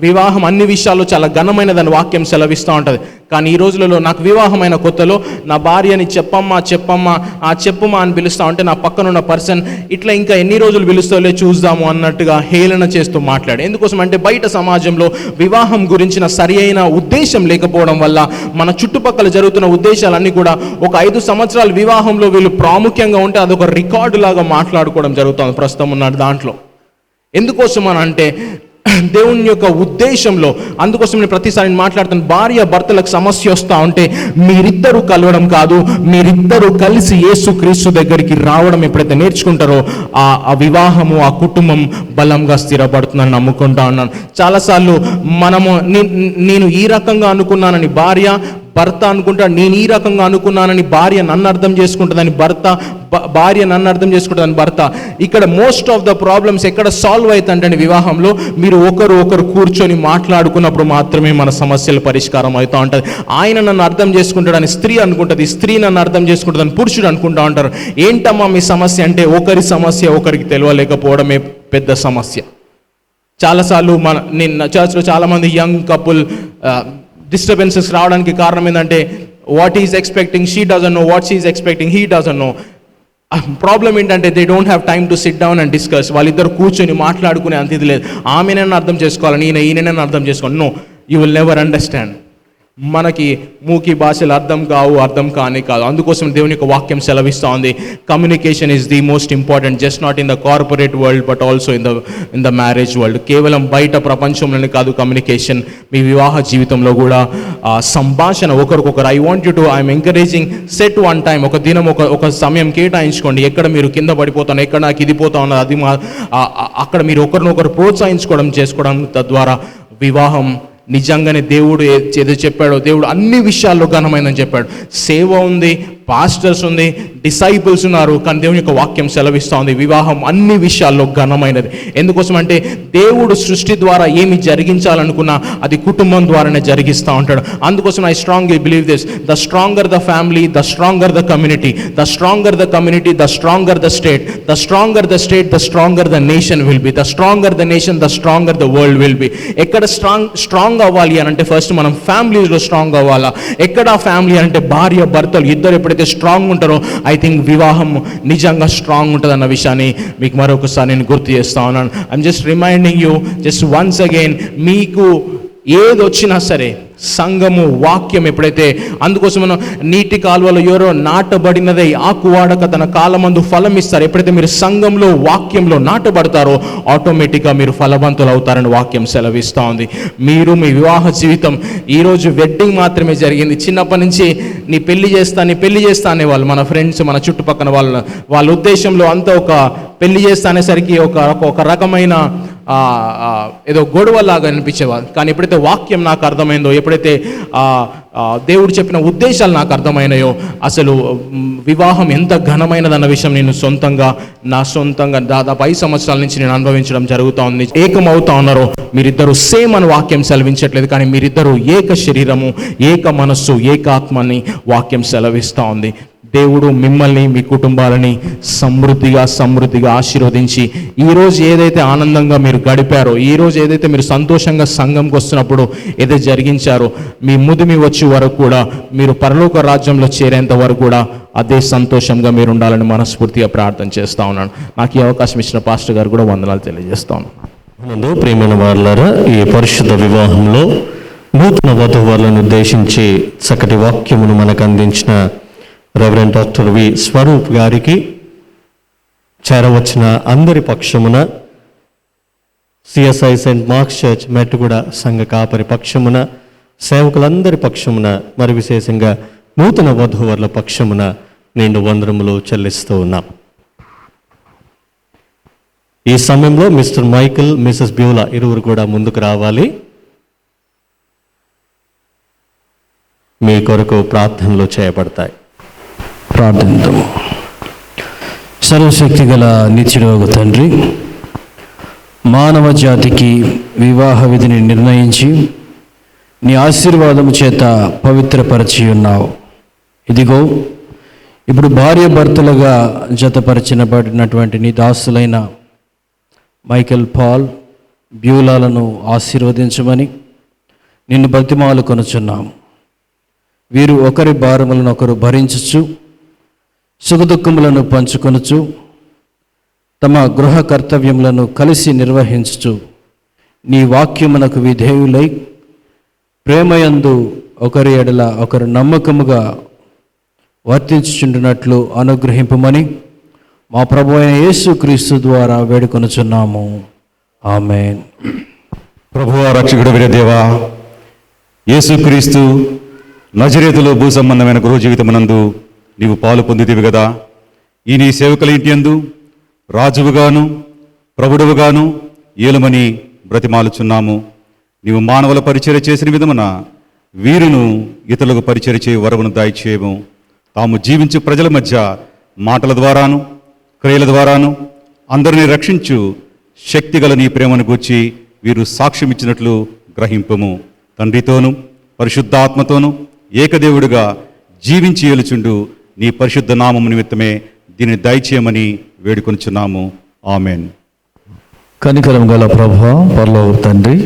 వివాహం అన్ని విషయాల్లో చాలా ఘనమైనదని వాక్యం సెలవిస్తూ ఉంటుంది. కానీ ఈ రోజులలో నాకు వివాహమైన కొత్తలో నా భార్యని చెప్పుమా అని పిలుస్తూ ఉంటే, నా పక్కనున్న పర్సన్ ఇట్లా ఇంకా ఎన్ని రోజులు పిలుస్తోలే చూద్దాము అన్నట్టుగా హేళన చేస్తూ మాట్లాడు. ఎందుకోసం అంటే, బయట సమాజంలో వివాహం గురించిన సరి అయిన ఉద్దేశం లేకపోవడం వల్ల మన చుట్టుపక్కల జరుగుతున్న ఉద్దేశాలన్నీ కూడా ఒక 5 సంవత్సరాల వివాహంలో వీళ్ళు ప్రాముఖ్యంగా ఉంటే అదొక రికార్డు లాగా మాట్లాడుకోవడం జరుగుతుంది ప్రస్తుతం ఉన్న దాంట్లో. ఎందుకోసం అని అంటే, దేవుని యొక్క ఉద్దేశంలో. అందుకోసం నేను ప్రతిసారి మాట్లాడుతాను, భార్య భర్తలకు సమస్య వస్తూ ఉంటే మీరిద్దరూ కలవడం కాదు, మీరిద్దరూ కలిసి యేసుక్రీస్తు దగ్గరికి రావడం ఎప్పుడైతే నేర్చుకుంటారో ఆ వివాహము, ఆ కుటుంబం బలంగా స్థిరపడుతుందని నమ్ముకుంటా ఉన్నాను. చాలాసార్లు నేను ఈ రకంగా అనుకున్నానని భర్త అనుకుంటాడు, నేను ఈ రకంగా అనుకున్నానని భార్య నన్ను అర్థం చేసుకుంటుందని భార్య నన్ను అర్థం చేసుకుంటుందని భర్త. ఇక్కడ మోస్ట్ ఆఫ్ ద ప్రాబ్లమ్స్ ఎక్కడ సాల్వ్ అవుతుందంటే, వివాహంలో మీరు ఒకరు కూర్చొని మాట్లాడుకున్నప్పుడు మాత్రమే మన సమస్యల పరిష్కారం అవుతూ ఉంటుంది. ఆయన నన్ను అర్థం చేసుకుంటాడని స్త్రీ అనుకుంటుంది, స్త్రీ నన్ను అర్థం చేసుకుంటుందని పురుషుడు అనుకుంటా ఉంటారు. ఏంటమ్మా మీ సమస్య అంటే, ఒకరి సమస్య ఒకరికి తెలియలేకపోవడమే పెద్ద సమస్య. చాలాసార్లు నిన్న చర్చ్లో చాలామంది యంగ్ కపుల్ డిస్టర్బెన్సెస్ రావడానికి కారణం ఏంటంటే, what is expecting she doesn't know, what she is expecting he doesn't know. Problem ఏంటంటే, they don't have time to sit down and discuss. వాళ్ళిద్దరు కూర్చొని మాట్లాడుకునే అంత ఇది లేదు. ఆమెనైనా అర్థం చేసుకోవాలి, ఈయనైనా అర్థం చేసుకోవాలి. No, you will never understand. మనకి మూకి భాషలు అర్థం కాదు. అందుకోసం దేవుని యొక్క వాక్యం సెలవిస్తూ ఉంది, communication is the most important, just not in the corporate world but also in the marriage world. కేవలం బయట ప్రపంచంలోనే కాదు కమ్యూనికేషన్, మీ వివాహ జీవితంలో కూడా సంభాషణ ఒకరికొకరు. I'm encouraging, set one time, ఒక దినం ఒక సమయం కేటాయించుకోండి. ఎక్కడ మీరు కింద పడిపోతాను, ఎక్కడ నాకు ఇది పోతా ఉన్నది, అది అక్కడ మీరు ఒకరినొకరు చేసుకోవడం తద్వారా వివాహం నిజంగానే దేవుడు ఏదో చెప్పాడో, దేవుడు అన్ని విషయాల్లో ఘనమైందని చెప్పాడు. సేవ ఉంది, పాస్టర్స్ ఉంది, డిసైపుల్స్ ఉన్నారు, కానీ దేవుని యొక్క వాక్యం సెలవిస్తూ ఉంది వివాహం అన్ని విషయాల్లో ఘనమైనది. ఎందుకోసం అంటే, దేవుడు సృష్టి ద్వారా ఏమి జరిగించాలనుకున్నా అది కుటుంబం ద్వారానే జరిగిస్తూ ఉంటాడు. అందుకోసం I strongly believe this, the stronger the family, the stronger the community, the stronger the community, the stronger the state, the stronger the state, the stronger the nation will be, the stronger the nation, the stronger the world will be. ఎక్కడ strong అవ్వాలి అని అంటే, first మనం ఫ్యామిలీస్లో strong అవ్వాలా. ఎక్కడ family అంటే, భార్య భర్తలు ఇద్దరు ఎప్పుడైతే స్ట్రాంగ్ ఉంటారో, ఐ థింక్ వివాహం నిజంగా స్ట్రాంగ్ ఉంటుంది అన్న విషయాన్ని మీకు మరొకసారి నేను గుర్తు చేస్తా ఉన్నాను. I'm just reminding you just once again, మీకు ఏది వచ్చినా సరే సంఘము వాక్యం ఎప్పుడైతే, అందుకోసం మనం నీటి కాలువలో ఎవరో నాటబడినదై ఆకు వాడక తన కాలమందు ఫలం ఇస్తారు. ఎప్పుడైతే మీరు సంఘంలో వాక్యంలో నాటబడతారో ఆటోమేటిక్గా మీరు ఫలవంతులు అవుతారని వాక్యం సెలవిస్తూ ఉంది. మీరు మీ వివాహ జీవితం, ఈరోజు వెడ్డింగ్ మాత్రమే జరిగింది, చిన్నప్పటి నుంచి నీ పెళ్లి చేస్తా అనేవాళ్ళు మన ఫ్రెండ్స్, మన చుట్టుపక్కల వాళ్ళ ఉద్దేశంలో అంతా ఒక పెళ్లి చేస్తా అనేసరికి ఒక రకమైన ఏదో గొడవలాగా అనిపించేవారు. కానీ ఎప్పుడైతే వాక్యం నాకు అర్థమైందో, ఎప్పుడైతే దేవుడు చెప్పిన ఉద్దేశాలు నాకు అర్థమైనాయో, అసలు వివాహం ఎంత ఘనమైనదన్న విషయం నేను నా సొంతంగా దాదాపు 5 సంవత్సరాల నుంచి నేను అనుభవించడం జరుగుతూ ఉంది. ఏకమవుతా ఉన్నారో మీరిద్దరూ సేమ్ అని వాక్యం సెలవించట్లేదు, కానీ మీరిద్దరూ ఏక శరీరము, ఏక మనస్సు, ఏక ఆత్మని వాక్యం సెలవిస్తూ ఉంది. దేవుడు మిమ్మల్ని, మీ కుటుంబాలని సమృద్ధిగా ఆశీర్వదించి ఈరోజు ఏదైతే ఆనందంగా మీరు గడిపారో, ఈరోజు ఏదైతే మీరు సంతోషంగా సంఘంకి వస్తున్నప్పుడు ఏదైతే జరిగించారో, మీ ముదిమి వచ్చే వరకు కూడా, మీరు పరలోక రాజ్యంలో చేరేంత వరకు కూడా అదే సంతోషంగా మీరు ఉండాలని మనస్ఫూర్తిగా ప్రార్థన చేస్తూ ఉన్నాను. నాకు ఈ అవకాశం ఇచ్చిన పాస్టర్ గారు కూడా వందనాలు తెలియజేస్తాను. ప్రియమైన వారులారా, ఈ పరిశుద్ధ వివాహంలో నూతన వధువులను ఉద్దేశించి చక్కటి వాక్యమును మనకు అందించిన రెవరెండ్ డాక్టర్ వి స్వరూప్ గారికి, చేరవచ్చిన అందరి పక్షమున, CSI Saint marks church Mettuguda సంఘ కాపరి పక్షమున, సేవకులందరి పక్షమున, మరి విశేషంగా నూతన వధువర్ల పక్షమున నిండు వందనములు చెల్లిస్తూ ఉన్నాం. ఈ సమయంలో మిస్టర్ మైకిల్, మిసెస్ బ్యూలా ఇరువురు కూడా ముందుకు రావాలి. మీ కొరకు ప్రార్థనలు చేయబడతాయి. ప్రార్థిద్దాము. సర్వశక్తి గల నిత్యుడగు తండ్రి, మానవ జాతికి వివాహ విధిని నిర్ణయించి నీ ఆశీర్వాదము చేత పవిత్రపరిచి ఉన్నావు. ఇదిగో ఇప్పుడు భార్య భర్తలుగా జతపరిచినబడినటువంటి నీ దాసులైన మైకేల్ పాల్ బ్యూలాలను ఆశీర్వదించమని నిన్ను బ్రతిమాలు కొనుచున్నాము. వీరు ఒకరి భారములను ఒకరు భరించుచు, సుఖదుఖములను పంచుకొనుచు, తమ గృహ కర్తవ్యములను కలిసి నిర్వహించుచు, నీ వాక్యమునకు విధేయులై ప్రేమయందు ఒకరి ఎడల ఒకరు నమ్మకముగా వర్తించుచుండునట్లు అనుగ్రహింపమని మా ప్రభు అయిన యేసుక్రీస్తు ద్వారా వేడుకొనుచున్నాము. ఆమేన్. ప్రభువా, రక్షకుడైన దేవా, యేసుక్రీస్తు నజరేతులో భూ సంబంధమైన గృహ జీవితమునందు నీవు పాలు పొందితివి కదా. ఈ నీ సేవకుల ఇంటి యందు రాజువుగాను ప్రభుడువుగాను ఏలుమని బ్రతిమాలుచున్నాము. నీవు మానవుల పరిచర్య చేసిన విధమున వీరును ఇతరులకు పరిచర్య చేయ వరమును దయచేయము. తాము జీవించు ప్రజల మధ్య మాటల ద్వారాను క్రియల ద్వారాను అందరినీ రక్షించు శక్తిగల నీ ప్రేమను గూర్చి వీరు సాక్ష్యం ఇచ్చినట్లు గ్రహింపము. తండ్రితోనూ పరిశుద్ధాత్మతోనూ ఏకదేవుడుగా జీవించి ఏలుచుండు నీ పరిశుద్ధ నామము నిమిత్తమే దీన్ని దయచేయమని వేడుకొనుచున్నాము. ఆమెన్. కనికరం గల ప్రభువా, పరలోక తండ్రి,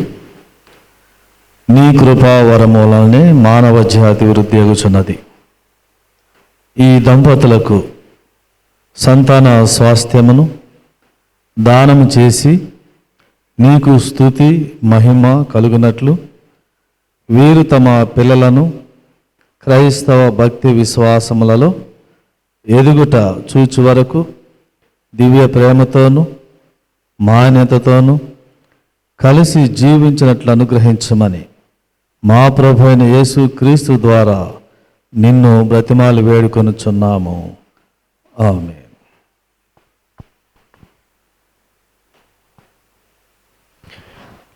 నీ కృపా వరమూలనే మానవ జాతి వృద్ధి అగుచున్నది. ఈ దంపతులకు సంతాన స్వాస్థ్యమును దానము చేసి నీకు స్తుతి మహిమ కలుగునట్లు వీరు తమ పిల్లలను క్రైస్తవ భక్తి విశ్వాసములలో ఎదుగుట చూచు వరకు దివ్య ప్రేమతోనూ మాన్యతతోనూ కలిసి జీవించినట్లు అనుగ్రహించమని మా ప్రభు అయిన యేసుక్రీస్తు ద్వారా నిన్ను బ్రతిమాలు వేడుకొనుచున్నాము. ఆమేన్.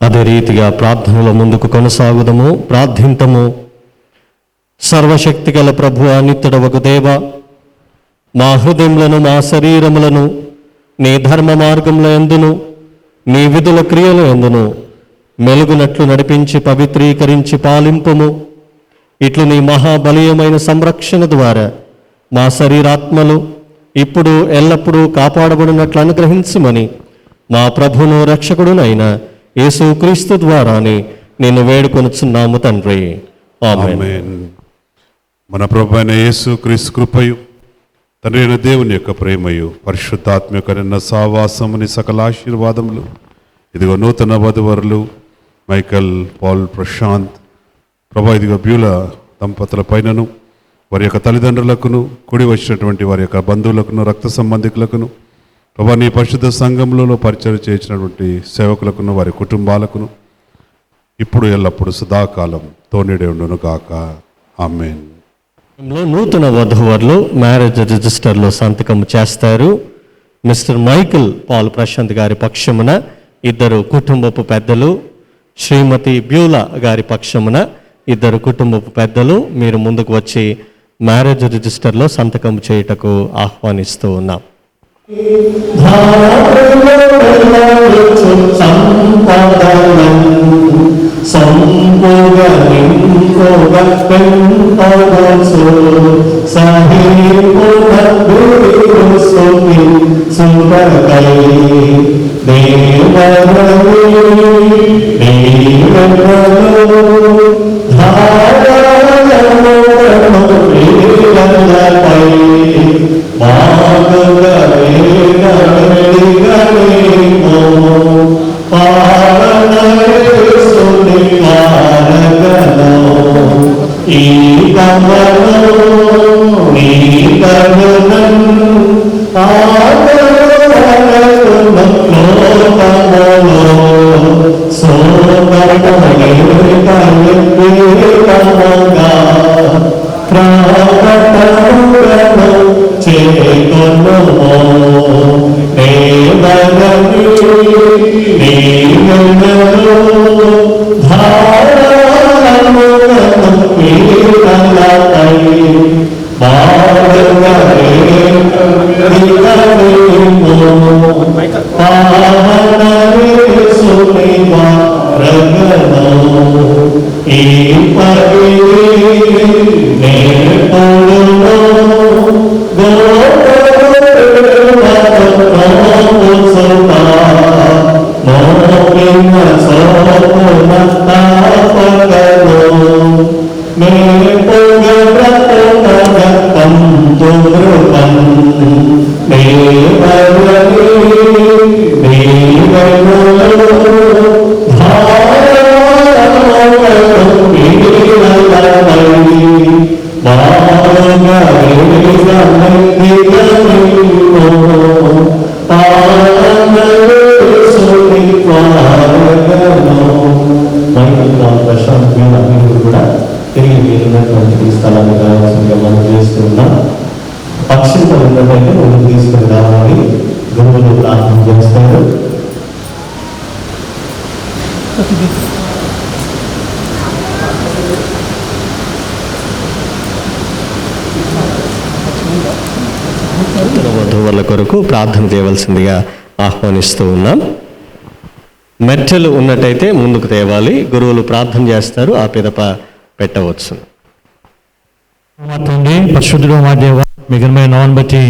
అదే రీతిగా ప్రార్థనలో ముందుకు కొనసాగుదము, ప్రార్థింతము. సర్వశక్తి గల ప్రభువా, నిత్యుడవగు దేవా, మా హృదయములను మా శరీరములను నీ ధర్మ మార్గముల యందును నీ విధుల క్రియల యందును మెలుగునట్లు నడిపించి పవిత్రీకరించి పాలింపుము. ఇట్లు నీ మహాబలీయమైన సంరక్షణ ద్వారా మా శరీరాత్మలు ఇప్పుడు ఎల్లప్పుడూ కాపాడబడినట్లు అనుగ్రహించమని మా ప్రభును రక్షకుడునైన యేసుక్రీస్తు ద్వారానే నిన్ను వేడుకొనుచున్నాము తండ్రి. ఆమేన్. మన ప్రభు అయిన యేసుక్రీస్తు కృపయు తండ్రి అయిన దేవుని యొక్క ప్రేమయు పరిశుద్ధాత్మ యొక్క నిన్న సావాసముని సకల ఆశీర్వాదములు ఇదిగో నూతన వధువరులు మైకల్, పాల్, ప్రశాంత్, ప్రభా ఇదిగో బ్యూలా దంపతుల పైనను వారి యొక్క తల్లిదండ్రులకును కూడి వచ్చినటువంటి వారి యొక్క బంధువులకును రక్త సంబంధికులకును ప్రభా నీ పరిశుద్ధ సంఘంలో పరిచయం చేసినటువంటి సేవకులకును వారి కుటుంబాలకును ఇప్పుడు ఎల్లప్పుడు సదాకాలం తోనిడే ఉండును గాక. ఆమేన్. నూతన వధువర్లు మ్యారేజ్ రిజిస్టర్లో సంతకం చేస్తారు. మిస్టర్ మైకిల్, పాల్, ప్రశాంత్ గారి పక్షమున 2 కుటుంబపు పెద్దలు, శ్రీమతి బ్యూలా గారి పక్షమున 2 కుటుంబపు పెద్దలు మీరు ముందుకు వచ్చి మ్యారేజ్ రిజిస్టర్లో సంతకం చేయుటకు ఆహ్వానిస్తూ ఉన్నాం. వధువుల కొరకు ప్రార్థన చేయవలసిందిగా ఆహ్వానిస్తూ ఉన్నాం. మెట్టెలు ఉన్నట్టయితే ముందుకు తేవాలి. గురువులు ప్రార్థన చేస్తారు, ఆ పిదప పెట్టవచ్చు. మా తండ్రి, పరిశుద్ధుడు, మా దేవ, మీ ఘనమైన నామమును బట్టి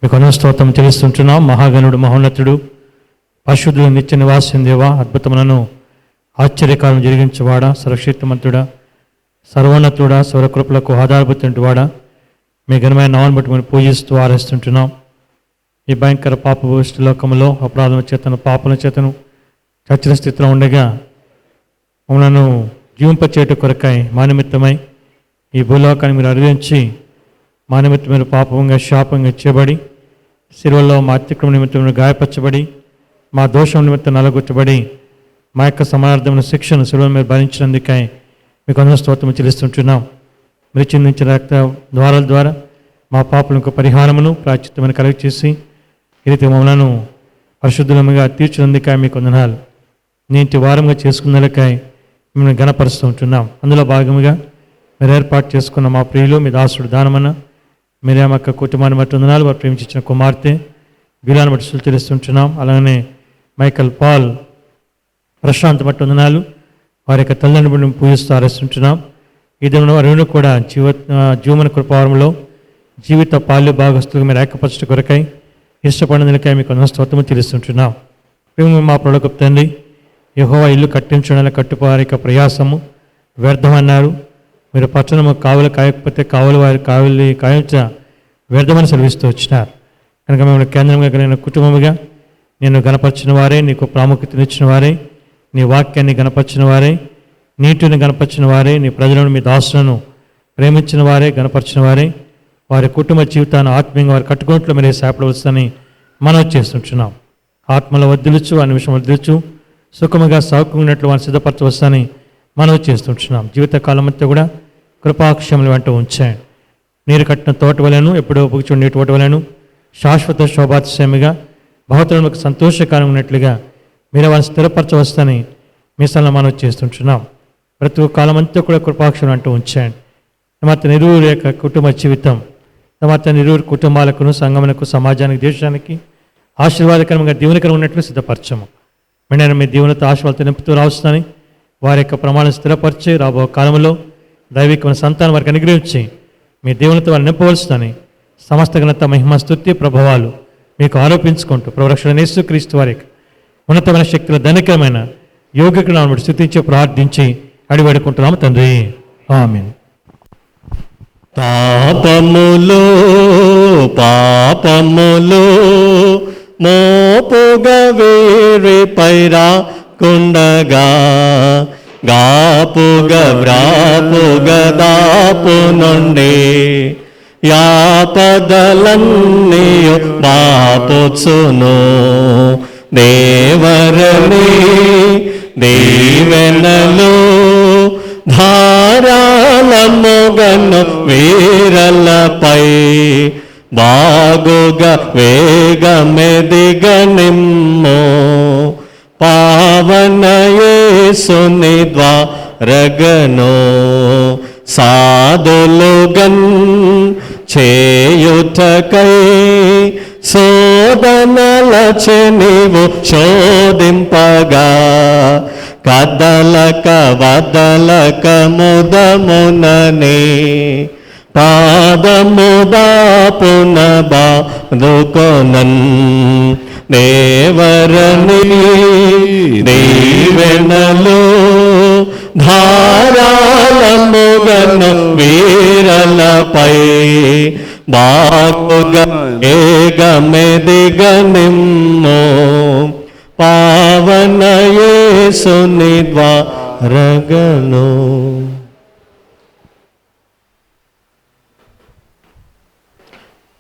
మీకు స్తోత్రం చెల్లిస్తుంటున్నాం. మహాగణుడు, మహోన్నతుడు, పరిశుద్ధుడు, నిత్య నివాసం దేవ, అద్భుతములను ఆశ్చర్యకారం జరిగించేవాడా, సురక్షితమంతుడా, సర్వోన్నతుడా, స్వరకృపలకు ఆధారపడుతుంటువాడా, మీ ఘనమైన నామమును బట్టి మనం పూజిస్తూ ఆరాధిస్తుంటున్నాం. ఈ భయంకర పాపభూయిష్ట లోకంలో అపరాధం చేతను, పాపల చేతను చచ్చిన స్థితిలో ఉండగా మమ్మలను జీవింపచేయట కొరకై మా నిమిత్తమై ఈ భూలోకాన్ని మీరు అరిగించి మా నిమిత్తం మీరు పాపంగా శాపంగా ఇచ్చేబడి, శిలువలో మా అతిక్రమ నిమిత్తం గాయపరచబడి, మా దోషం నిమిత్తం నలగొట్టబడి, మా యొక్క సమానార్థమైన శిక్షను శిలువ మీరు భరించినందుకై మీకు అందరూ స్తోత్రం చెల్లిస్తుంటున్నాం. మీరు చిందించిన రక్త ద్వారాల ద్వారా మా పాపలకు పరిహారమును ప్రాచిత్తమని కలుగ చేసి ఈ రీతి మమ్మలను పరిశుద్ధులముగా తీర్చినందుకై మీకు వందనాలు. నేటి వారంగా చేసుకున్నలకై మిమ్మల్ని గణపరుస్తూ ఉంటున్నాం. అందులో భాగముగా మీరు ఏర్పాటు చేసుకున్న మా ప్రియులు, మీ దాసుడు దానమన్న, మీరే మా కుటుంబాన్ని బట్టి వందనాలు. వారు ప్రేమించిన కుమార్తె బిలాన్ని బట్టి సులు చెల్లిస్తుంటున్నాం. అలాగనే మైకల్ పాల్, ప్రశాంత్ బట్టి వందనాలు. వారి యొక్క తల్లిదండ్రులను బట్టి మేము పూజిస్తూ ఆరాధిస్తుంటున్నాం. ఈ దిన వారిని కూడా జీవన కృపావరంలో జీవిత పాల్య భాగస్తులుగా మీరు ఏకపరచట కొరకై ఇష్టపడినందుకై మీకు స్తోత్రము చెల్లిస్తుంటున్నాం. మేము మా ప్రభువుకు తండ్రి, యెహోవా ఇల్లు కట్టించడం కట్టువారి యొక్క ప్రయాసము వ్యర్థమన్నారు. మీరు పట్టణము కావలి కాయకపోతే కావలి వారి కావలి కాయించ వ్యర్థమని సెలవిస్తూ వచ్చినారు. కనుక మేము కేంద్రంగా కలిగిన కుటుంబముగా నేను గణపరిచిన వారే, నీకు ప్రాముఖ్యతనిచ్చిన వారే, నీ వాక్యాన్ని గణపరిచిన వారే, నీటిని గణపరిచిన వారే, నీ ప్రజలను, మీ దాసులను ప్రేమించిన వారే, గణపరిచిన వారే, వారి కుటుంబ జీవితాన్ని ఆత్మీయంగా వారి కట్టుకున్నట్లు మీరే సేపడవచ్చని మనం చేస్తుంటున్నాం. ఆత్మలో వర్ధిల్లుచు, ఆ నిమిషం వర్ధిల్లుచు, సుఖముగా సాగుకున్నట్లు వారిని సిద్ధపరచవచ్చని మనం చేస్తుంటున్నాం. జీవితకాలం అంతా కూడా కృపాక్షములు వెంట ఉంచాయి. నీరు కట్టిన తోట వలెను, ఎప్పుడో పుగుచుండి నీటి తోట వలెను శాశ్వత శోభాతిశయముగా బహుతరులకు సంతోషకరంగా ఉన్నట్లుగా మీరు వారిని స్థిరపరచవచ్చని మీ స్థలంలో మనం చేస్తుంటున్నాం. ప్రతి ఒక్క కాలం అంతా కూడా కృపాక్షరం అంటూ ఉంచండి. తర్వాత నిరువురు యొక్క కుటుంబ జీవితం, తర్వాత నిరువురు కుటుంబాలకు, సంఘములకు, సమాజానికి, దేశానికి ఆశీర్వాదకరంగా దీవెనకరంగా ఉన్నట్లు సిద్ధపరచము. మేము మీ దీవెనతో ఆశీర్వాదాలు నింపుతూ రావచ్చునని వారి యొక్క ప్రమాణం స్థిరపరిచి రాబో కాలంలో దైవికమైన సంతానం వారికి అనుగ్రహించి మీ దేవునితో వారిని నింపవలసిందని సమస్త ఘనత, మహిమ, స్తుతి, ప్రభావాలు మీకు ఆరోపించుకుంటూ ప్రవరక్షణ యేసుక్రీస్తు వారికి ఉన్నతమైన శక్తుల ధనికరమైన యోగ్యకులను స్తుతించి ప్రార్థించి అడివేడుకుంటున్నాము తండ్రి. ఆమేన్. పాపములో మోపుగా వేరే పైరా కొండగా గాపుగా వ్రాపుగా దాపు నుండి యాపదలన్నీయు బాపుచును దేవరని దీవెనలు ధారాళముగను వీరలపై బాగుగా వేగమెదిగనిమ్ము పావన యేసుని ద్వారగను సాధులుగన్ చేయుటకై శోధనలచే నీవు శోధింపగా కదలక వదలక ముదముననే పాదముదాపున బాదుకొనన్ దేవరని దీవెనలు ధారాళముగను వీరలపై బాగుగా ఏగమెదిగనిమ్ము పావన యేసుని ద్వారగను.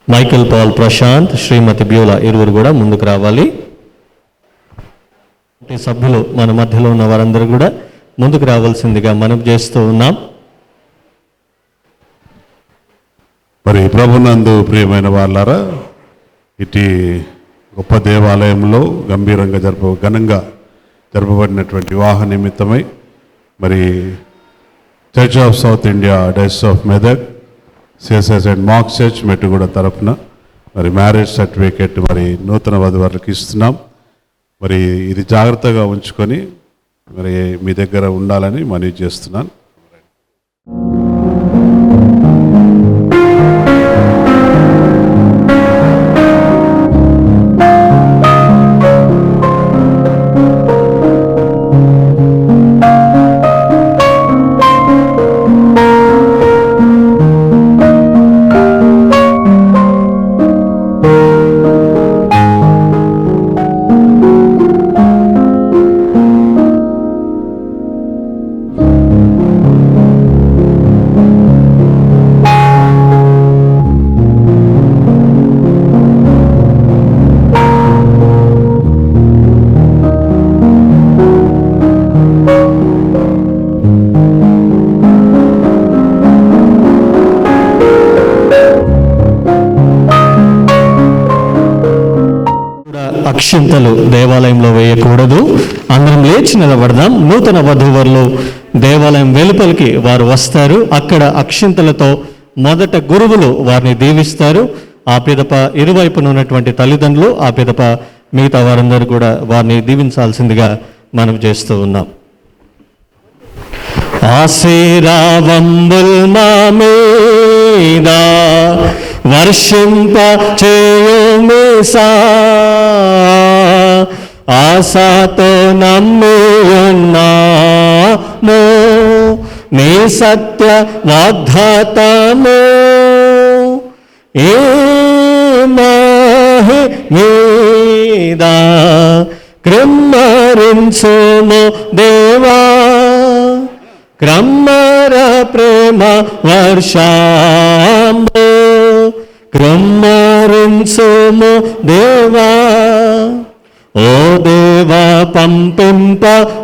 మైకేల్ పాల్ ప్రశాంత్, శ్రీమతి బ్యూలా ఇరువురు కూడా ముందుకు రావాలి. సభ్యులు మన మధ్యలో ఉన్న వారందరూ కూడా ముందుకు రావాల్సిందిగా మనం చేస్తూ ఉన్నాం. మరి ప్రభునందు ప్రియమైన వాళ్ళారా, ఇటు గొప్ప దేవాలయంలో ఘనంగా జరపబడినటువంటి వివాహ నిమిత్తమై మరి church of south India diocese of Medak, CSS and మాక్ చర్చ్ మెట్టుగూడ తరఫున మరి మ్యారేజ్ సర్టిఫికేట్ మరి నూతన వధువరులకు ఇస్తున్నాం. మరి ఇది జాగ్రత్తగా ఉంచుకొని మరి మీ దగ్గర ఉండాలని మనవి చేస్తున్నాను. అక్షింతలు దేవాలయంలో వేయకూడదు. అందరం లేచి నిలబడదాం. నూతన వధూవరులు దేవాలయం వెలుపలికి వారు వస్తారు. అక్కడ అక్షింతలతో మొదట గురువులు వారిని దీవిస్తారు. ఆ పిదప ఇరువైపున ఉన్నటువంటి తల్లిదండ్రులు, ఆ పిదప మిగతా వారందరూ కూడా వారిని దీవించాల్సిందిగా మనం చేస్తూ ఉన్నాం. ఆశీర్వాదంబుల్ మా మీద వర్షింప చేయుమేసా, ఆశతో నమ్మి ఉన్నాము నీ సత్య వాగ్దాతము. ఏ మాహి మీద క్రమ్మరించుము దేవా, క్రమ్మర ప్రేమ వర్షాంబు క్రమ్మరించుము దేవా. ఓ దేవా పంపింప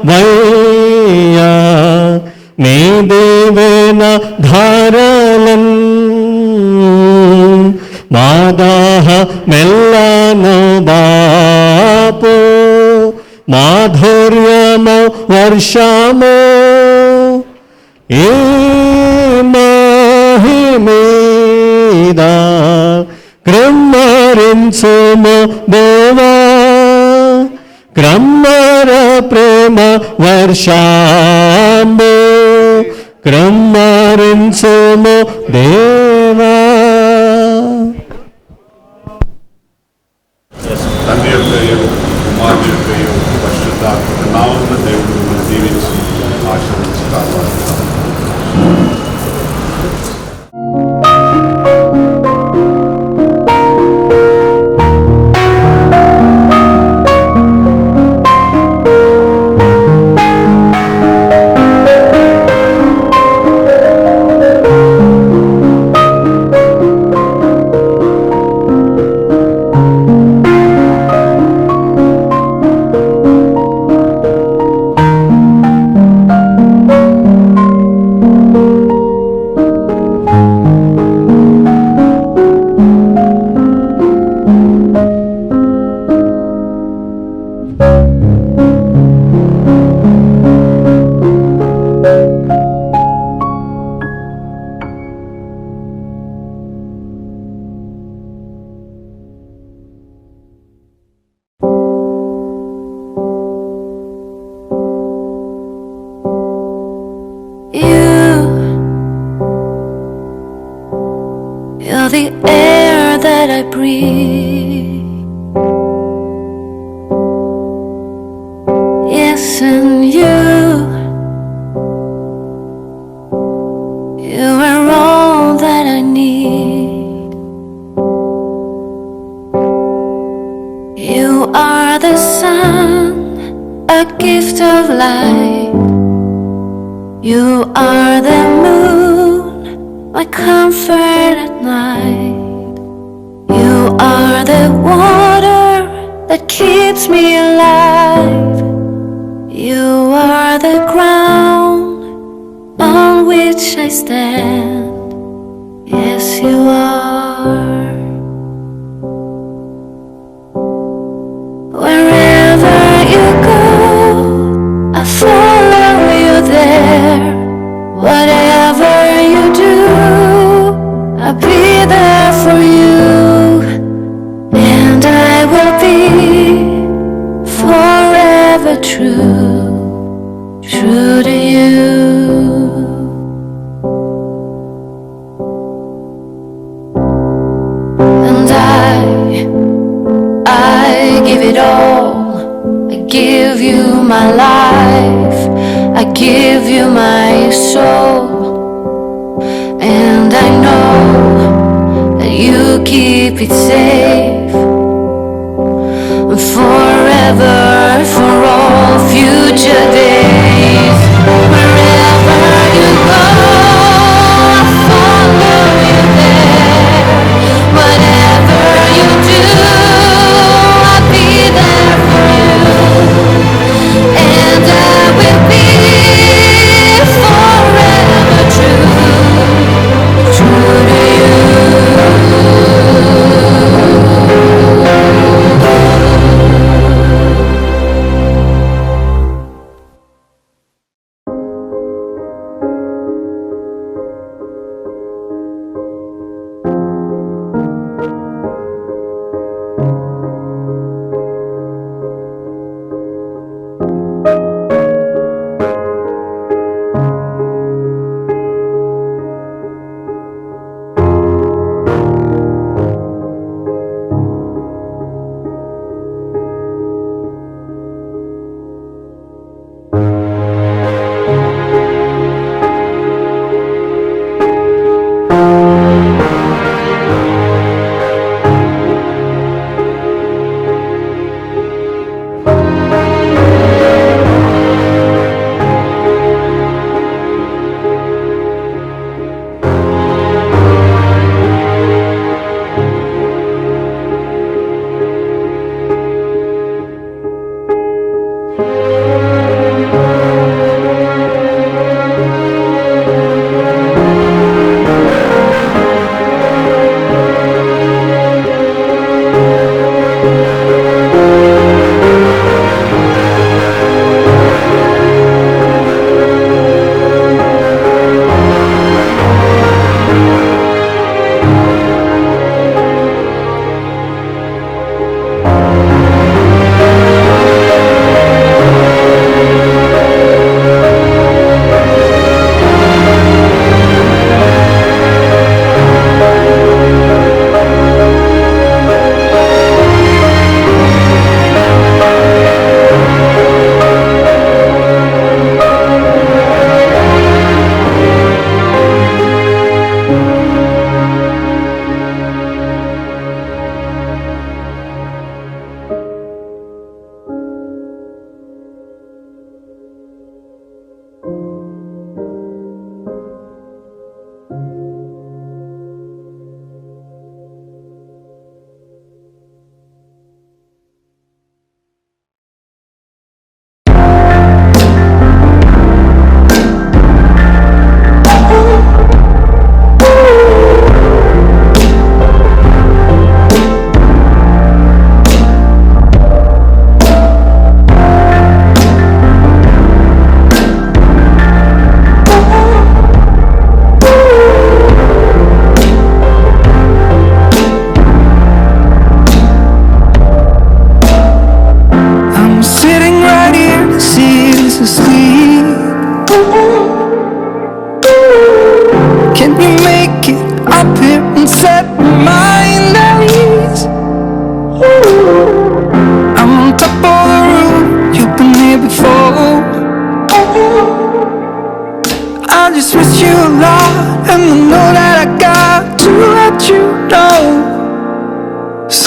వయ్యా నీ దీవెన ధారలన్, మాదాహ మెల్లను బాపు మా వర్షము ఈ మహిమీద క్రమ్మరించుము దేవా క్రమ్మర ప్రేమ వర్షము క్రమ్మరించుము దేవా. తండ్రి యొక్క కుమారుని యొక్క పరిశుద్ధాత్మ నామమున దేవుడు మిమ్మల్ని దీవించి ఆశీర్వదించి కాపాడుతారు. You're the air that I breathe. Yes, and you are all that I need. You are the sun, a gift of light. You are the moon, my comfort at night. You are the water that keeps me alive. You are the ground on which I stand. Yes, you are. Wherever you go, I follow you there. Whatever you do, I'll be there for you, and I will be forever true, true to you. And I give it all. I give you my life, I give you my soul. And I know that you keep it safe forever, for all future days. Wherever you go, I'll follow you there. Whatever you do, I'll be there for you, and I will be forever true, true to you.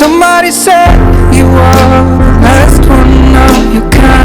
Somebody said you are the last one of your kind.